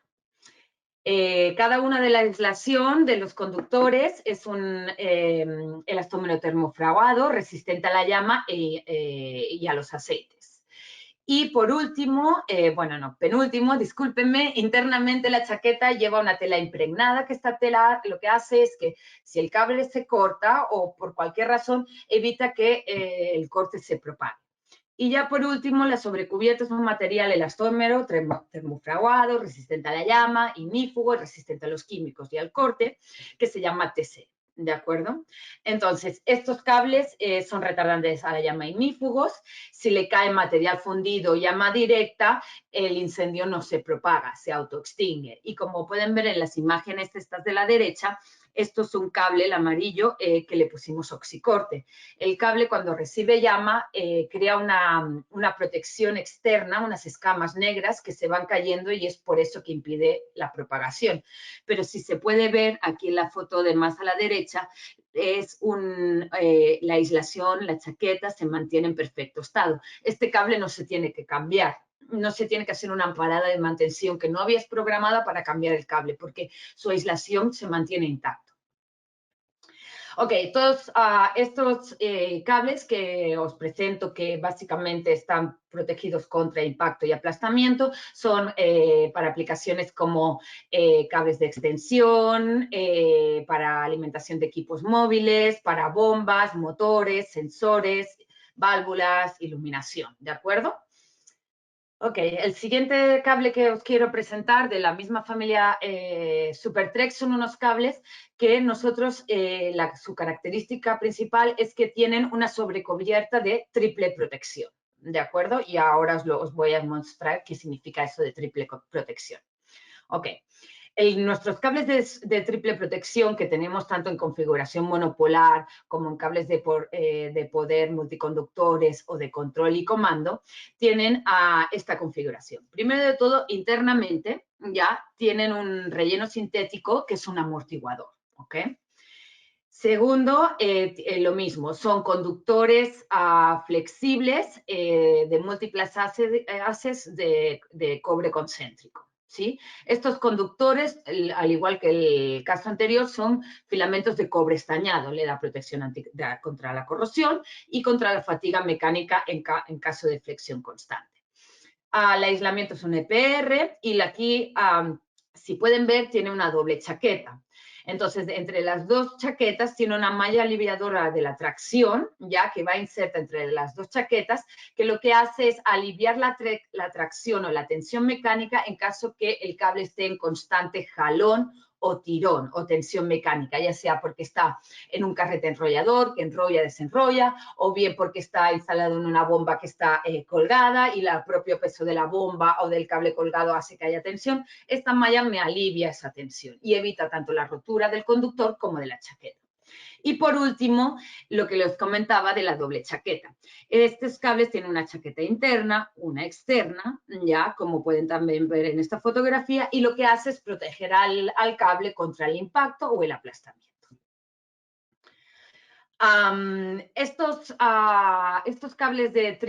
S3: Cada una de la aislación de los conductores es un elastómero termofragado resistente a la llama y a los aceites. Y por último, penúltimo, discúlpenme, internamente la chaqueta lleva una tela impregnada, que esta tela lo que hace es que si el cable se corta o por cualquier razón evita que el corte se propague. Y ya por último, la sobrecubierta es un material elastómero, termofragado, resistente a la llama, ignífugo, resistente a los químicos y al corte, que se llama TC, ¿de acuerdo? Entonces, estos cables son retardantes a la llama ignífugos. Si le cae material fundido, llama directa, el incendio no se propaga, se autoextingue. Y como pueden ver en las imágenes estas de la derecha, esto es un cable, el amarillo, que le pusimos oxicorte. El cable cuando recibe llama crea una protección externa, unas escamas negras que se van cayendo y es por eso que impide la propagación. Pero si se puede ver aquí en la foto de más a la derecha, es la aislación, la chaqueta se mantiene en perfecto estado. Este cable no se tiene que cambiar. No se tiene que hacer una parada de mantención que no habías programada para cambiar el cable porque su aislación se mantiene intacta. Ok, todos estos cables que os presento que básicamente están protegidos contra impacto y aplastamiento son para aplicaciones como cables de extensión, para alimentación de equipos móviles, para bombas, motores, sensores, válvulas, iluminación, ¿de acuerdo? Ok, el siguiente cable que os quiero presentar de la misma familia SuperTrex son unos cables que nosotros, su característica principal es que tienen una sobrecubierta de triple protección, ¿de acuerdo? Y ahora os voy a mostrar qué significa eso de triple protección. Ok. Nuestros cables de triple protección que tenemos tanto en configuración monopolar como en cables de poder multiconductores o de control y comando, tienen esta configuración. Primero de todo, internamente ya tienen un relleno sintético que es un amortiguador, ¿ok? Segundo, lo mismo, son conductores flexibles de múltiples haces de cobre concéntrico. ¿Sí? Estos conductores, al igual que el caso anterior, son filamentos de cobre estañado, le da protección contra la corrosión y contra la fatiga mecánica en caso de flexión constante. El aislamiento es un EPR y aquí, si pueden ver, tiene una doble chaqueta. Entonces, entre las dos chaquetas tiene una malla aliviadora de la tracción, ya que va inserta entre las dos chaquetas, que lo que hace es aliviar la tracción o la tensión mecánica en caso que el cable esté en constante jalón o tirón o tensión mecánica, ya sea porque está en un carrete enrollador que enrolla, desenrolla, o bien porque está instalado en una bomba que está colgada y el propio peso de la bomba o del cable colgado hace que haya tensión. Esta malla me alivia esa tensión y evita tanto la rotura del conductor como de la chaqueta. Y por último, lo que les comentaba de la doble chaqueta. Estos cables tienen una chaqueta interna, una externa, ya como pueden también ver en esta fotografía, y lo que hace es proteger al cable contra el impacto o el aplastamiento. Estos cables de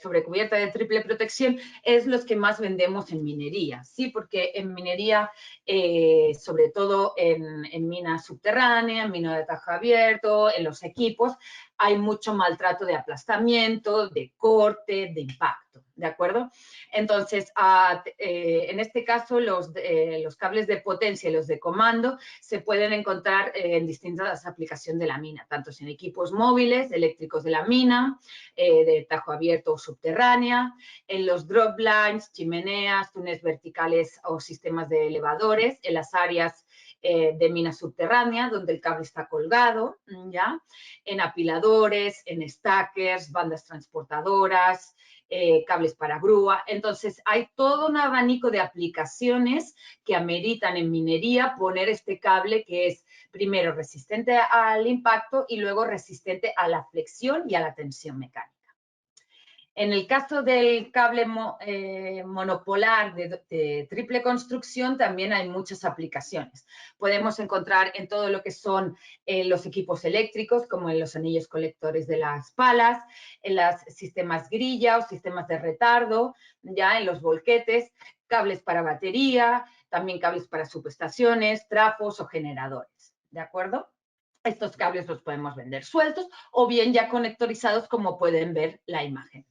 S3: sobrecubierta de triple protección es los que más vendemos en minería, ¿sí? Porque en minería, sobre todo en mina subterránea, en mina de tajo abierto, en los equipos, hay mucho maltrato de aplastamiento, de corte, de impacto, ¿de acuerdo? Entonces, en este caso, los cables de potencia y los de comando se pueden encontrar en distintas aplicaciones de la mina, tanto en equipos móviles, eléctricos de la mina, de tajo abierto o subterránea, en los drop lines, chimeneas, túneles verticales o sistemas de elevadores, en las áreas de mina subterránea, donde el cable está colgado, ¿ya? En apiladores, en stackers, bandas transportadoras, cables para grúa. Entonces, hay todo un abanico de aplicaciones que ameritan en minería poner este cable que es, primero, resistente al impacto y luego resistente a la flexión y a la tensión mecánica. En el caso del cable monopolar de triple construcción también hay muchas aplicaciones. Podemos encontrar en todo lo que son los equipos eléctricos, como en los anillos colectores de las palas, en los sistemas grilla o sistemas de retardo, ya en los volquetes, cables para batería, también cables para subestaciones, trafos o generadores, ¿de acuerdo? Estos cables los podemos vender sueltos o bien ya conectorizados, como pueden ver la imagen.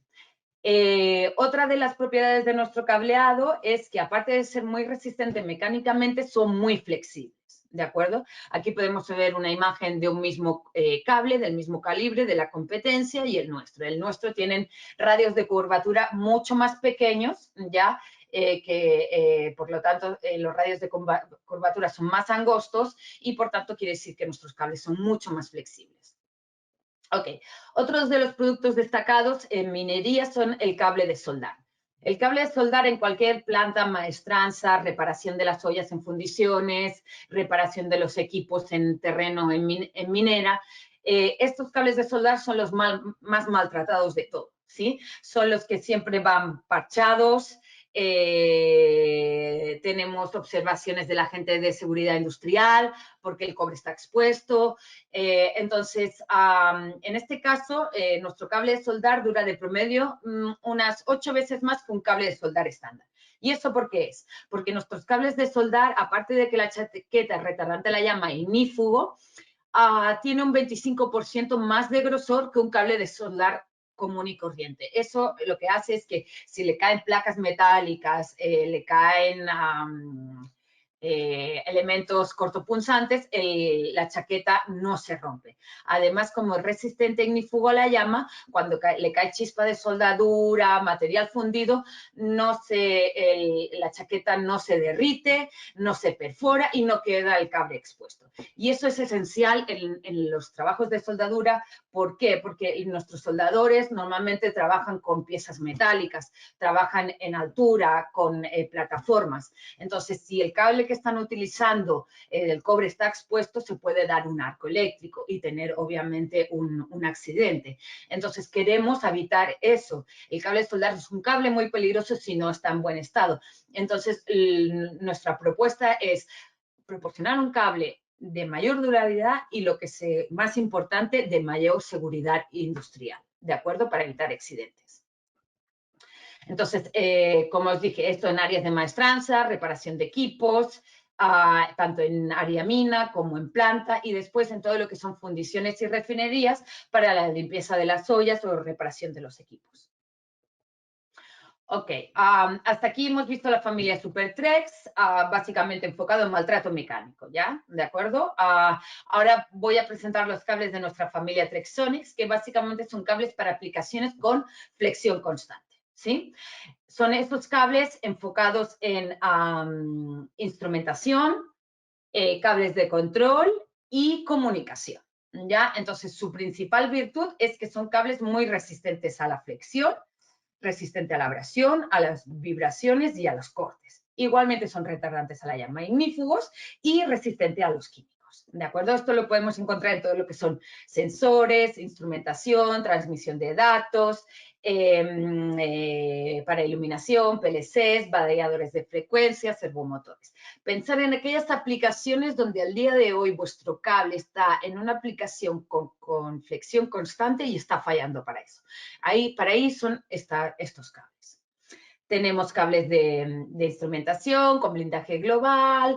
S3: Otra de las propiedades de nuestro cableado es que, aparte de ser muy resistente mecánicamente, son muy flexibles, ¿de acuerdo? Aquí podemos ver una imagen de un mismo cable, del mismo calibre, de la competencia y el nuestro. El nuestro tienen radios de curvatura mucho más pequeños, ya, por lo tanto, los radios de curvatura son más angostos y, por tanto, quiere decir que nuestros cables son mucho más flexibles. Ok, otros de los productos destacados en minería son el cable de soldar. El cable de soldar en cualquier planta, maestranza, reparación de las ollas en fundiciones, reparación de los equipos en terreno, en minera. Estos cables de soldar son los más maltratados de todos, ¿sí? Son los que siempre van parchados. Tenemos observaciones de la gente de seguridad industrial porque el cobre está expuesto. Entonces, en este caso, nuestro cable de soldar dura de promedio unas 8 veces más que un cable de soldar estándar. ¿Y eso por qué es? Porque nuestros cables de soldar, aparte de que la chaqueta es retardante a la llama y ignífugo, tiene un 25% más de grosor que un cable de soldar común y corriente. Eso lo que hace es que si le caen placas metálicas, le caen elementos cortopunzantes, la chaqueta no se rompe. Además, como es resistente ignífugo a la llama, cuando le cae chispa de soldadura, material fundido, la chaqueta no se derrite, no se perfora y no queda el cable expuesto. Y eso es esencial en los trabajos de soldadura. ¿Por qué? Porque nuestros soldadores normalmente trabajan con piezas metálicas, trabajan en altura, con plataformas. Entonces, si el cable que están utilizando, el cobre está expuesto, se puede dar un arco eléctrico y tener obviamente un accidente. Entonces queremos evitar eso. El cable de soldar es un cable muy peligroso si no está en buen estado. Entonces nuestra propuesta es proporcionar un cable de mayor durabilidad y, lo que es más importante, de mayor seguridad industrial, ¿de acuerdo? Para evitar accidentes. Entonces, como os dije, esto en áreas de maestranza, reparación de equipos, tanto en área mina como en planta, y después en todo lo que son fundiciones y refinerías para la limpieza de las ollas o reparación de los equipos. Ok, hasta aquí hemos visto la familia SuperTrex, básicamente enfocado en maltrato mecánico, ¿ya? ¿De acuerdo? Ahora voy a presentar los cables de nuestra familia Trexonics, que básicamente son cables para aplicaciones con flexión constante, ¿sí? Son estos cables enfocados en instrumentación, cables de control y comunicación, ¿ya? Entonces, su principal virtud es que son cables muy resistentes a la flexión, resistente a la abrasión, a las vibraciones y a los cortes. Igualmente son retardantes a la llama ignífugos y resistente a los químicos. ¿De acuerdo? Esto lo podemos encontrar en todo lo que son sensores, instrumentación, transmisión de datos, para iluminación, PLCs, variadores de frecuencia, servomotores. Pensar en aquellas aplicaciones donde al día de hoy vuestro cable está en una aplicación con flexión constante y está fallando para eso. Para ahí son estos cables. Tenemos cables de instrumentación con blindaje global,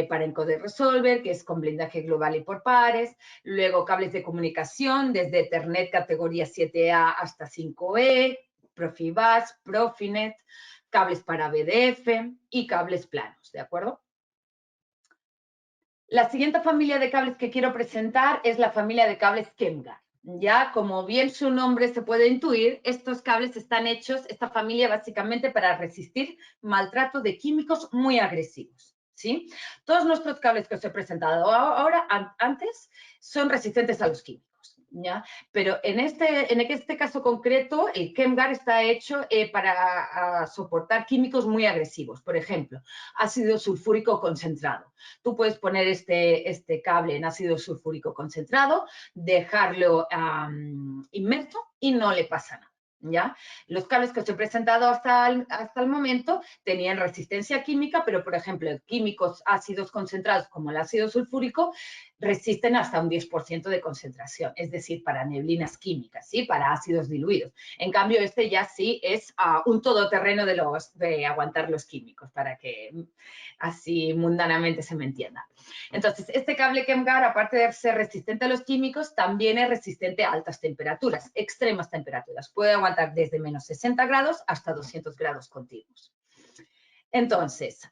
S3: para encoder resolver, que es con blindaje global y por pares. Luego cables de comunicación desde Ethernet categoría 7A hasta 5E, Profibus, Profinet, cables para VDF y cables planos, ¿de acuerdo? La siguiente familia de cables que quiero presentar es la familia de cables Kemgar. Ya, como bien su nombre se puede intuir, estos cables están hechos, esta familia básicamente para resistir maltrato de químicos muy agresivos, ¿sí? Todos nuestros cables que os he presentado ahora, antes, son resistentes a los químicos, ¿ya? Pero en este caso concreto, el Kemgar está hecho para soportar químicos muy agresivos. Por ejemplo, ácido sulfúrico concentrado. Tú puedes poner este cable en ácido sulfúrico concentrado, dejarlo inmerso y no le pasa nada, ¿ya? Los cables que os he presentado hasta el momento tenían resistencia química, pero, por ejemplo, químicos ácidos concentrados como el ácido sulfúrico resisten hasta un 10% de concentración, es decir, para neblinas químicas, ¿sí? Para ácidos diluidos. En cambio, este ya sí es un todoterreno de aguantar los químicos, para que así mundanamente se me entienda. Entonces, este cable Kemgar, aparte de ser resistente a los químicos, también es resistente a altas temperaturas, extremas temperaturas. Puede aguantar desde menos 60 grados hasta 200 grados continuos. Entonces,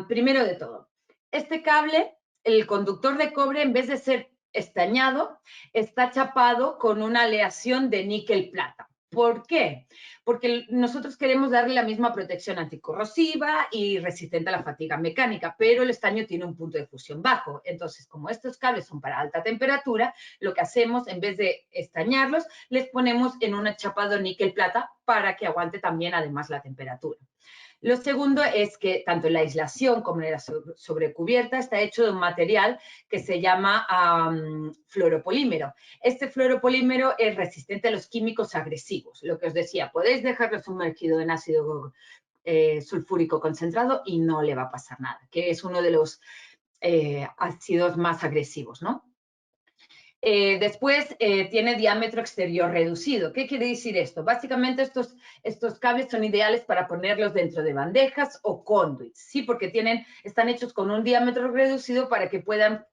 S3: primero de todo, este cable, el conductor de cobre, en vez de ser estañado, está chapado con una aleación de níquel-plata. ¿Por qué? Porque nosotros queremos darle la misma protección anticorrosiva y resistente a la fatiga mecánica, pero el estaño tiene un punto de fusión bajo. Entonces, como estos cables son para alta temperatura, lo que hacemos, en vez de estañarlos, les ponemos en un chapado níquel-plata para que aguante también, además, la temperatura. Lo segundo es que tanto la aislación como la sobrecubierta está hecho de un material que se llama fluoropolímero. Este fluoropolímero es resistente a los químicos agresivos. Lo que os decía, podéis dejarlo sumergido en ácido sulfúrico concentrado y no le va a pasar nada, que es uno de los ácidos más agresivos, ¿no? Después tiene diámetro exterior reducido. ¿Qué quiere decir esto? Básicamente estos cables son ideales para ponerlos dentro de bandejas o conduits, ¿sí? Porque están hechos con un diámetro reducido para que puedan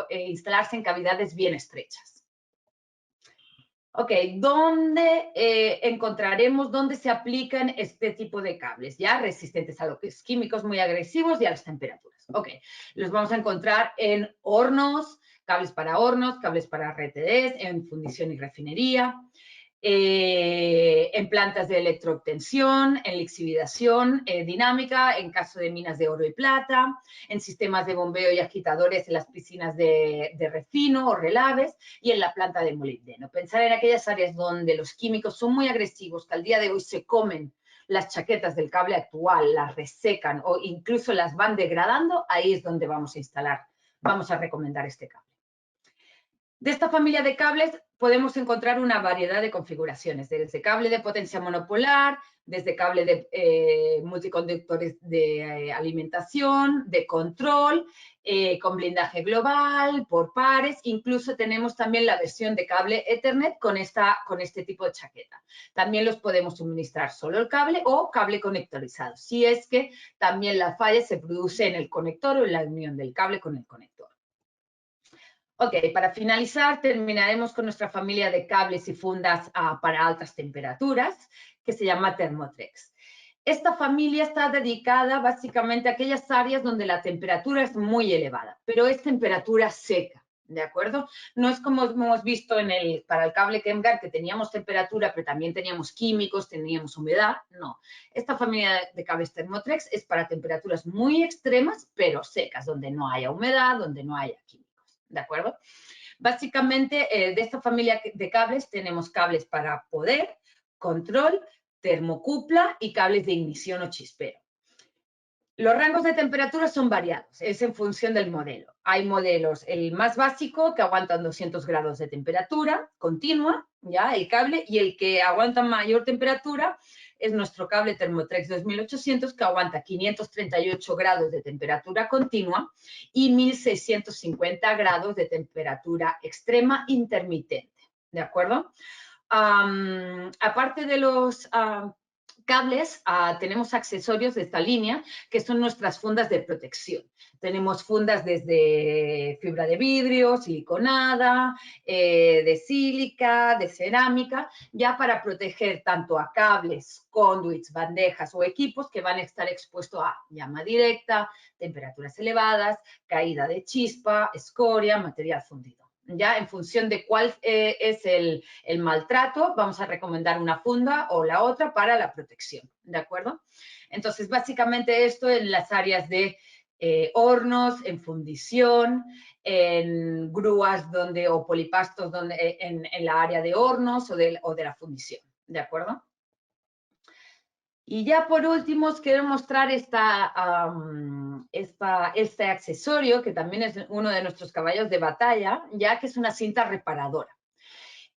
S3: instalarse en cavidades bien estrechas. Ok, ¿dónde encontraremos, dónde se aplican este tipo de cables? Ya resistentes a los químicos muy agresivos y a las temperaturas. Ok, los vamos a encontrar en hornos, cables para hornos, cables para RTDs, en fundición y refinería, en plantas de electroobtención, en lixiviación dinámica, en caso de minas de oro y plata, en sistemas de bombeo y agitadores en las piscinas de refino o relaves y en la planta de molibdeno. Pensar en aquellas áreas donde los químicos son muy agresivos, que al día de hoy se comen las chaquetas del cable actual, las resecan o incluso las van degradando, ahí es donde vamos a recomendar este cable. De esta familia de cables podemos encontrar una variedad de configuraciones, desde cable de potencia monopolar, desde cable de multiconductores de alimentación, de control, con blindaje global, por pares. Incluso tenemos también la versión de cable Ethernet con este tipo de chaqueta. También los podemos suministrar solo el cable o cable conectorizado, si es que también la falla se produce en el conector o en la unión del cable con el conector. Ok, para finalizar terminaremos con nuestra familia de cables y fundas para altas temperaturas, que se llama Thermotrex. Esta familia está dedicada básicamente a aquellas áreas donde la temperatura es muy elevada, pero es temperatura seca, ¿de acuerdo? No es como hemos visto para el cable Kemgar, que teníamos temperatura, pero también teníamos químicos, teníamos humedad. No, esta familia de cables Thermotrex es para temperaturas muy extremas, pero secas, donde no haya humedad, donde no haya químicos, ¿de acuerdo? Básicamente, de esta familia de cables tenemos cables para poder, control, termocupla y cables de ignición o chispero. Los rangos de temperatura son variados, es en función del modelo. Hay modelos, el más básico, que aguantan 200 grados de temperatura continua, ya, el cable, y el que aguanta mayor temperatura es nuestro cable Thermotrex 2800, que aguanta 538 grados de temperatura continua y 1650 grados de temperatura extrema intermitente, ¿de acuerdo? Aparte de los cables, tenemos accesorios de esta línea, que son nuestras fundas de protección. Tenemos fundas desde fibra de vidrio, siliconada, de sílica, de cerámica, ya para proteger tanto a cables, conduits, bandejas o equipos que van a estar expuestos a llama directa, temperaturas elevadas, caída de chispa, escoria, material fundido. Ya en función de cuál es el maltrato, vamos a recomendar una funda o la otra para la protección, ¿de acuerdo? Entonces, básicamente esto en las áreas de hornos, en fundición, en grúas o polipastos en la área de hornos o de la fundición, ¿de acuerdo? Y ya por último os quiero mostrar este accesorio, que también es uno de nuestros caballos de batalla, ya que es una cinta reparadora.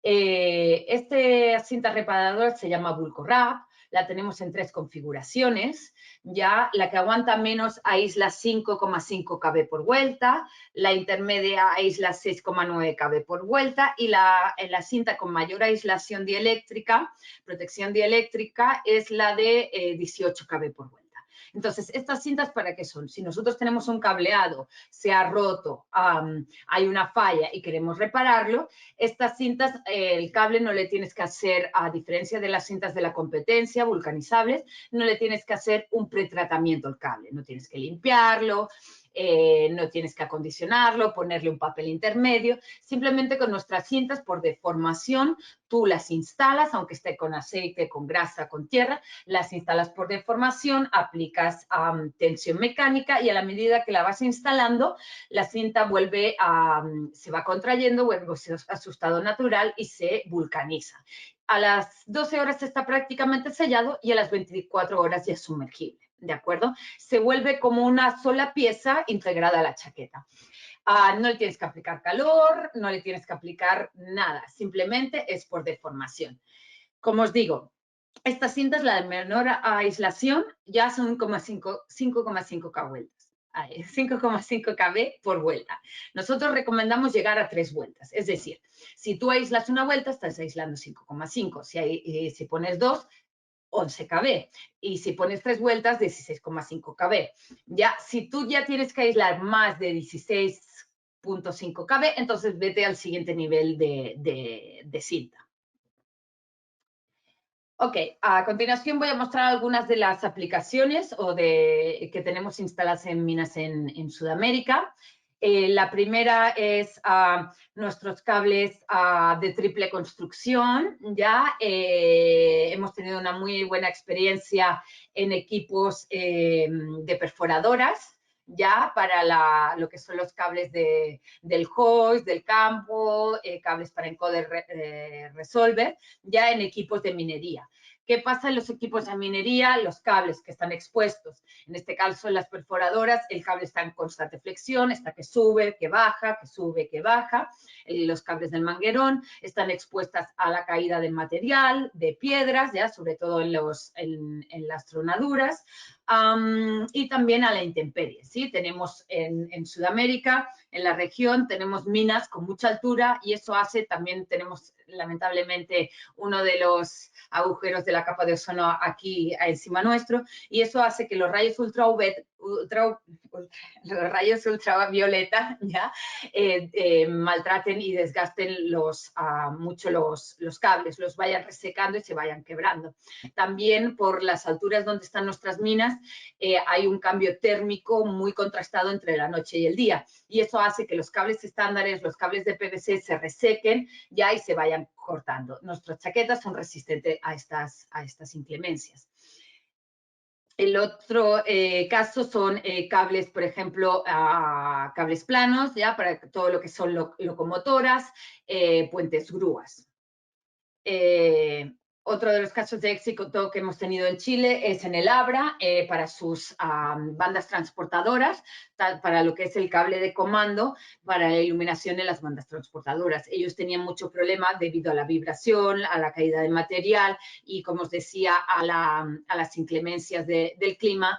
S3: Esta cinta reparadora se llama Vulcorap, la tenemos en 3 configuraciones, ya la que aguanta menos aísla 5,5 kb por vuelta, la intermedia aísla 6,9 kb por vuelta y la cinta con mayor aislación dieléctrica, protección dieléctrica, es la de 18 kb por vuelta. Entonces, ¿estas cintas para qué son? Si nosotros tenemos un cableado, se ha roto, hay una falla y queremos repararlo, estas cintas, el cable no le tienes que hacer, a diferencia de las cintas de la competencia, vulcanizables, no le tienes que hacer un pretratamiento al cable, no tienes que limpiarlo, no tienes que acondicionarlo, ponerle un papel intermedio, simplemente con nuestras cintas por deformación tú las instalas, aunque esté con aceite, con grasa, con tierra, las instalas por deformación, aplicas tensión mecánica y a la medida que la vas instalando, la cinta se va contrayendo, vuelve a su estado natural y se vulcaniza. A las 12 horas está prácticamente sellado y a las 24 horas ya es sumergible, ¿de acuerdo? Se vuelve como una sola pieza integrada a la chaqueta. No le tienes que aplicar calor, no le tienes que aplicar nada, simplemente es por deformación. Como os digo, estas cintas, la de menor aislación, ya son 5,5 kV. 5,5 kb por vuelta. Nosotros recomendamos llegar a 3 vueltas. Es decir, si tú aíslas una vuelta, estás aislando 5,5. Si pones 2, 11 kb. Y si pones 3 vueltas, 16,5 kb. Ya, si tú ya tienes que aislar más de 16,5 kb, entonces vete al siguiente nivel de cinta. Ok, a continuación voy a mostrar algunas de las aplicaciones que tenemos instaladas en minas en Sudamérica. La primera es nuestros cables de triple construcción. Ya hemos tenido una muy buena experiencia en equipos de perforadoras, ya para lo que son los cables del hoist, del campo, cables para encoder resolver, ya en equipos de minería. ¿Qué pasa en los equipos de minería? Los cables que están expuestos, en este caso en las perforadoras, el cable está en constante flexión, está que sube, que baja, que sube, que baja. Los cables del manguerón están expuestas a la caída de material, de piedras, ya sobre todo en las tronaduras, y también a la intemperie, ¿sí? Tenemos en Sudamérica, en la región, tenemos minas con mucha altura y eso hace, también tenemos lamentablemente uno de los agujeros de la capa de ozono aquí encima nuestro, y eso hace que los rayos ultravioleta ya maltraten y desgasten mucho los cables, los vayan resecando y se vayan quebrando. También por las alturas donde están nuestras minas hay un cambio térmico muy contrastado entre la noche y el día, y eso hace que los cables estándares, los cables de PVC se resequen ya y se vayan cortando. Nuestras chaquetas son resistentes a estas inclemencias. El otro caso son cables, por ejemplo, cables planos, ya para todo lo que son locomotoras, puentes, grúas. Otro de los casos de éxito que hemos tenido en Chile es en el Abra, para sus bandas transportadoras, para lo que es el cable de comando para la iluminación en las bandas transportadoras. Ellos tenían mucho problema debido a la vibración, a la caída de material y, como os decía, a las inclemencias del clima.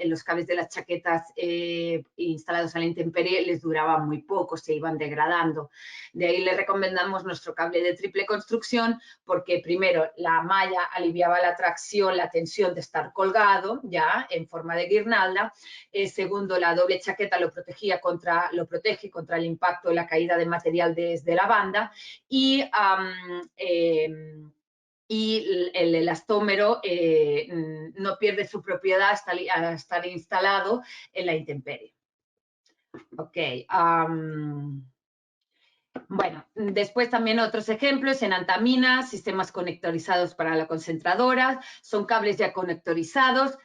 S3: Los cables de las chaquetas instalados a la intemperie les duraban muy poco, se iban degradando. De ahí les recomendamos nuestro cable de triple construcción, porque primero la malla aliviaba la tracción, la tensión de estar colgado ya en forma de guirnalda. Segundo, la doble chaqueta lo protege contra el impacto y la caída de material desde la banda. Y el elastómero no pierde su propiedad hasta estar instalado en la intemperie. Ok. Bueno, después también otros ejemplos en Antamina, sistemas conectorizados para la concentradora, son cables ya conectorizados,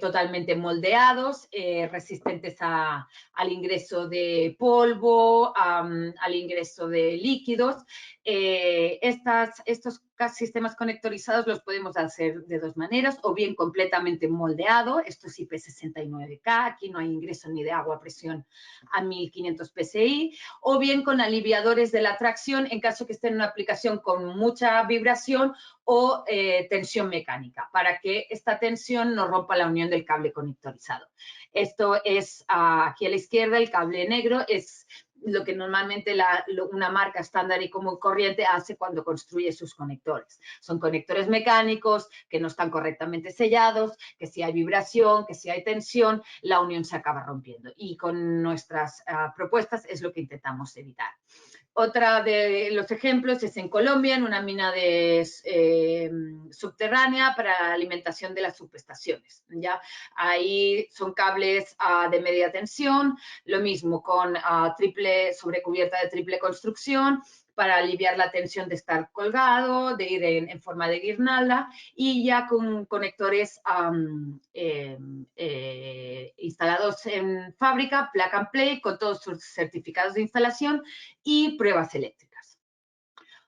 S3: totalmente moldeados, resistentes al ingreso de polvo, al ingreso de líquidos. Estos sistemas conectorizados los podemos hacer de dos maneras, o bien completamente moldeado, esto es IP69K, aquí no hay ingreso ni de agua a presión a 1500 PSI, o bien con aliviadores de la tracción en caso que esté en una aplicación con mucha vibración o tensión mecánica, para que esta tensión no rompa la unión del cable conectorizado. Esto es aquí a la izquierda, el cable negro, es lo que normalmente una marca estándar y común corriente hace cuando construye sus conectores. Son conectores mecánicos que no están correctamente sellados, que si hay vibración, que si hay tensión, la unión se acaba rompiendo. Y con nuestras propuestas es lo que intentamos evitar. Otra de los ejemplos es en Colombia, en una mina subterránea para la alimentación de las subestaciones. ¿Ya? Ahí son cables de media tensión, lo mismo con sobrecubierta de triple construcción, para aliviar la tensión de estar colgado, de ir en forma de guirnalda, y ya con conectores instalados en fábrica, plug and play, con todos sus certificados de instalación y pruebas eléctricas.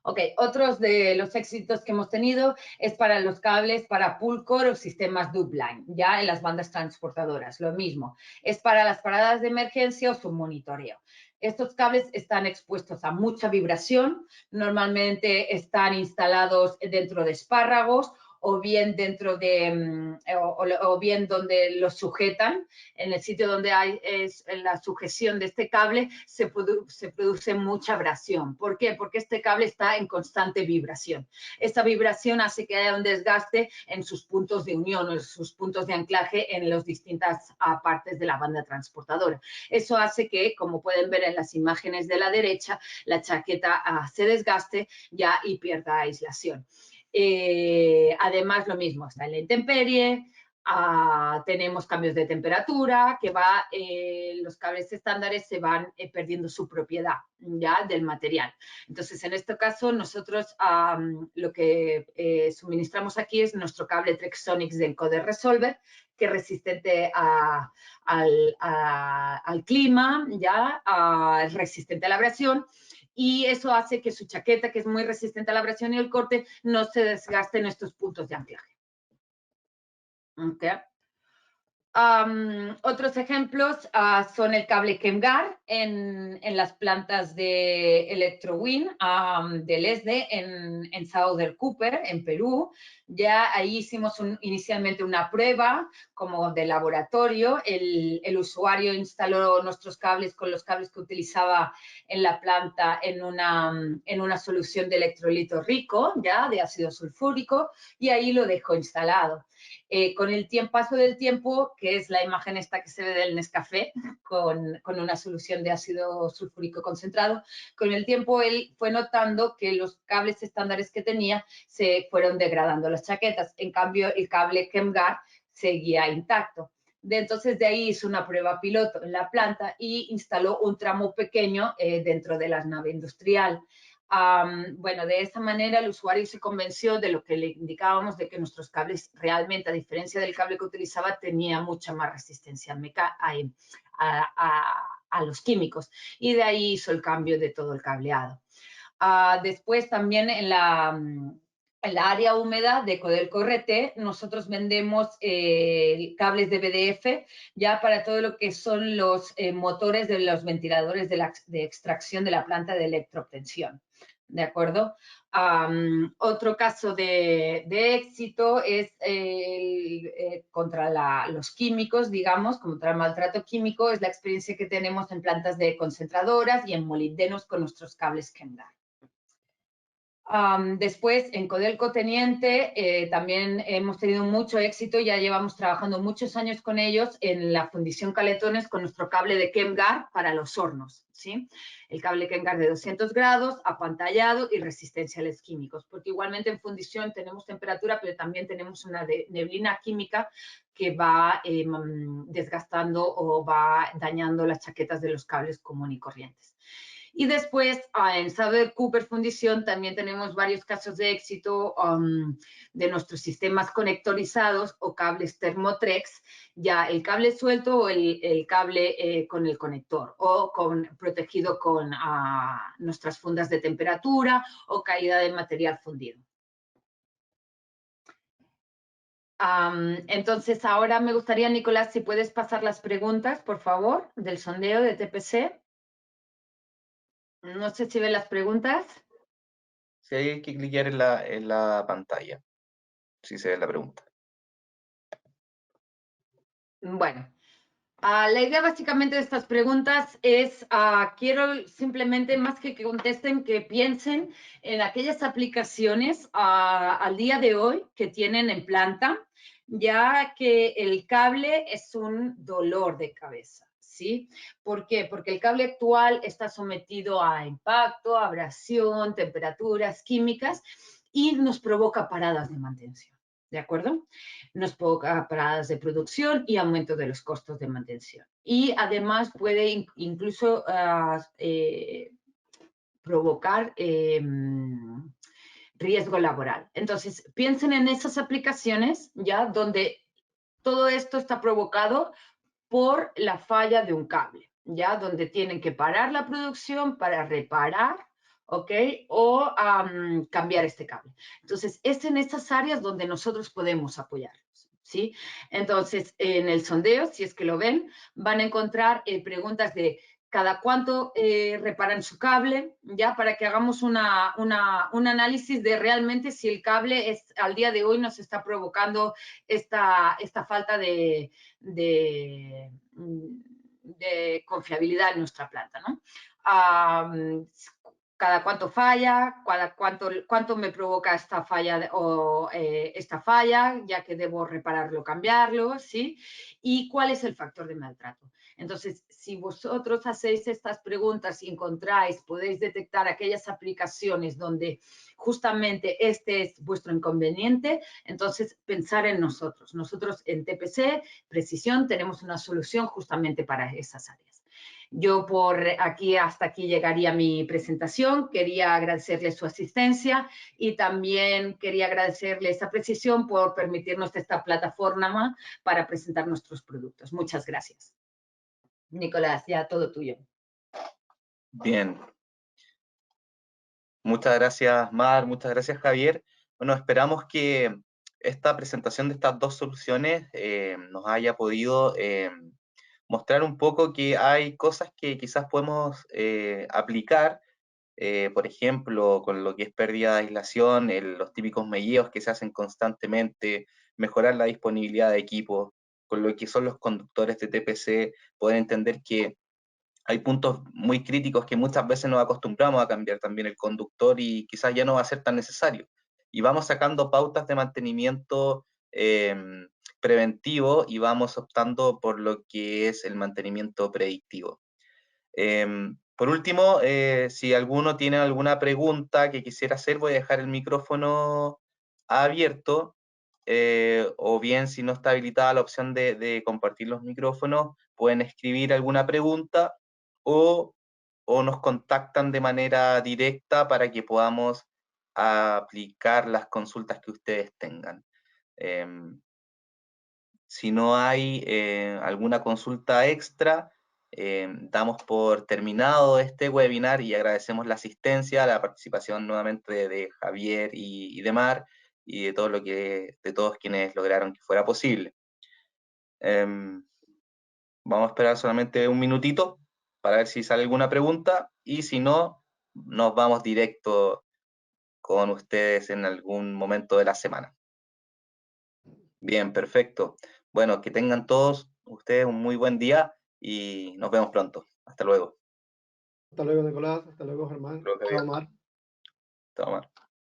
S3: Ok, otros de los éxitos que hemos tenido es para los cables para pull core o sistemas dual-line, ya en las bandas transportadoras, lo mismo. Es para las paradas de emergencia o su monitoreo. Estos cables están expuestos a mucha vibración, normalmente están instalados dentro de espárragos o bien dentro de, o bien donde los sujetan, en el sitio donde hay la sujeción de este cable, se produce mucha abrasión. ¿Por qué? Porque este cable está en constante vibración. Esta vibración hace que haya un desgaste en sus puntos de unión, en sus puntos de anclaje en las distintas partes de la banda transportadora. Eso hace que, como pueden ver en las imágenes de la derecha, la chaqueta se desgaste ya y pierda aislación. Además, lo mismo, está en la intemperie, tenemos cambios de temperatura, los cables estándares se van perdiendo su propiedad ya del material. Entonces, en este caso, nosotros lo que suministramos aquí es nuestro cable Trexonics de Encoder Resolver, que es resistente al clima, ya, es resistente a la abrasión, y eso hace que su chaqueta, que es muy resistente a la abrasión y el corte, no se desgaste en estos puntos de anclaje. Okay. Otros ejemplos son el cable Kemgar en las plantas de Electrowind del ESDE en Southern Cooper, en Perú. Ya ahí hicimos inicialmente una prueba como de laboratorio. El usuario instaló nuestros cables con los cables que utilizaba en la planta en una solución de electrolito rico, ya de ácido sulfúrico, y ahí lo dejó instalado. Con el paso del tiempo, que es la imagen esta que se ve del Nescafé, con una solución de ácido sulfúrico concentrado, con el tiempo él fue notando que los cables estándares que tenía se fueron degradando las chaquetas. En cambio, el cable Kemgar seguía intacto. Entonces, de ahí hizo una prueba piloto en la planta y instaló un tramo pequeño dentro de la nave industrial. Bueno, de esa manera el usuario se convenció de lo que le indicábamos, de que nuestros cables realmente, a diferencia del cable que utilizaba, tenía mucha más resistencia a los químicos, y de ahí hizo el cambio de todo el cableado. Después también en la área húmeda de Codelco RT, nosotros vendemos cables de BDF ya para todo lo que son los motores de los ventiladores de extracción de la planta de electroobtención. ¿De acuerdo? Otro caso de éxito es contra los químicos, digamos, contra el maltrato químico, es la experiencia que tenemos en plantas de concentradoras y en molibdenos con nuestros cables Kemgar. Después, en Codelco Teniente, también hemos tenido mucho éxito, ya llevamos trabajando muchos años con ellos en la fundición caletones con nuestro cable de Kemgar para los hornos, ¿sí? El cable Kemgar de 200 grados, apantallado y resistencia a los químicos, porque igualmente en fundición tenemos temperatura, pero también tenemos una neblina química que va desgastando o va dañando las chaquetas de los cables comunes y corrientes. Y después, en Southern Cooper Fundición también tenemos varios casos de éxito de nuestros sistemas conectorizados o cables Thermotrex, ya el cable suelto o el cable con el conector, o protegido con nuestras fundas de temperatura o caída de material fundido. Entonces, ahora me gustaría, Nicolás, si puedes pasar las preguntas, por favor, del sondeo de TPC. No sé si ven las preguntas.
S1: Sí, hay que clicar en la pantalla, si se ve la pregunta.
S3: Bueno, la idea básicamente de estas preguntas es, quiero simplemente, más que contesten, que piensen en aquellas aplicaciones al día de hoy que tienen en planta, ya que el cable es un dolor de cabeza. ¿Sí? ¿Por qué? Porque el cable actual está sometido a impacto, abrasión, temperaturas químicas y nos provoca paradas de mantención. ¿De acuerdo? Nos provoca paradas de producción y aumento de los costos de mantención. Y además puede incluso provocar riesgo laboral. Entonces, piensen en esas aplicaciones ya donde todo esto está provocado por la falla de un cable, ya donde tienen que parar la producción para reparar, ¿ok? O cambiar este cable. Entonces, es en estas áreas donde nosotros podemos apoyarlos, ¿sí? Entonces, en el sondeo, si es que lo ven, van a encontrar preguntas de cada cuánto reparan su cable, ya para que hagamos un análisis de realmente si el cable al día de hoy nos está provocando esta falta de confiabilidad en nuestra planta, ¿no? Cada cuánto falla, cuánto me provoca esta falla esta falla, ya que debo repararlo, cambiarlo, ¿sí? Y cuál es el factor de maltrato. Entonces, si vosotros hacéis estas preguntas y encontráis, podéis detectar aquellas aplicaciones donde justamente este es vuestro inconveniente, entonces pensar en nosotros. Nosotros en TPC, Precisión, tenemos una solución justamente para esas áreas. Yo hasta aquí llegaría mi presentación. Quería agradecerles su asistencia y también quería agradecerles a Precisión por permitirnos esta plataforma para presentar nuestros productos. Muchas gracias. Nicolás, ya todo tuyo.
S1: Bien. Muchas gracias, Mar, muchas gracias, Javier. Bueno, esperamos que esta presentación de estas dos soluciones nos haya podido mostrar un poco que hay cosas que quizás podemos aplicar, por ejemplo, con lo que es pérdida de aislación, los típicos melleos que se hacen constantemente, mejorar la disponibilidad de equipos, con lo que son los conductores de TPC, poder entender que hay puntos muy críticos que muchas veces nos acostumbramos a cambiar también el conductor y quizás ya no va a ser tan necesario. Y vamos sacando pautas de mantenimiento preventivo y vamos optando por lo que es el mantenimiento predictivo. Por último, si alguno tiene alguna pregunta que quisiera hacer, voy a dejar el micrófono abierto, o bien si no está habilitada la opción de compartir los micrófonos, pueden escribir alguna pregunta o nos contactan de manera directa para que podamos aplicar las consultas que ustedes tengan. Si no hay alguna consulta extra, damos por terminado este webinar y agradecemos la asistencia, la participación nuevamente de Javier y de Mar y de todos quienes lograron que fuera posible. Vamos a esperar solamente un minutito para ver si sale alguna pregunta y si no, nos vamos directo con ustedes en algún momento de la semana. Bien, perfecto. Bueno, que tengan todos ustedes un muy buen día y nos vemos pronto. Hasta luego.
S2: Hasta luego, Nicolás. Hasta luego, Germán.
S1: Creo que
S2: Chao, Mar.
S1: Chao, Mar.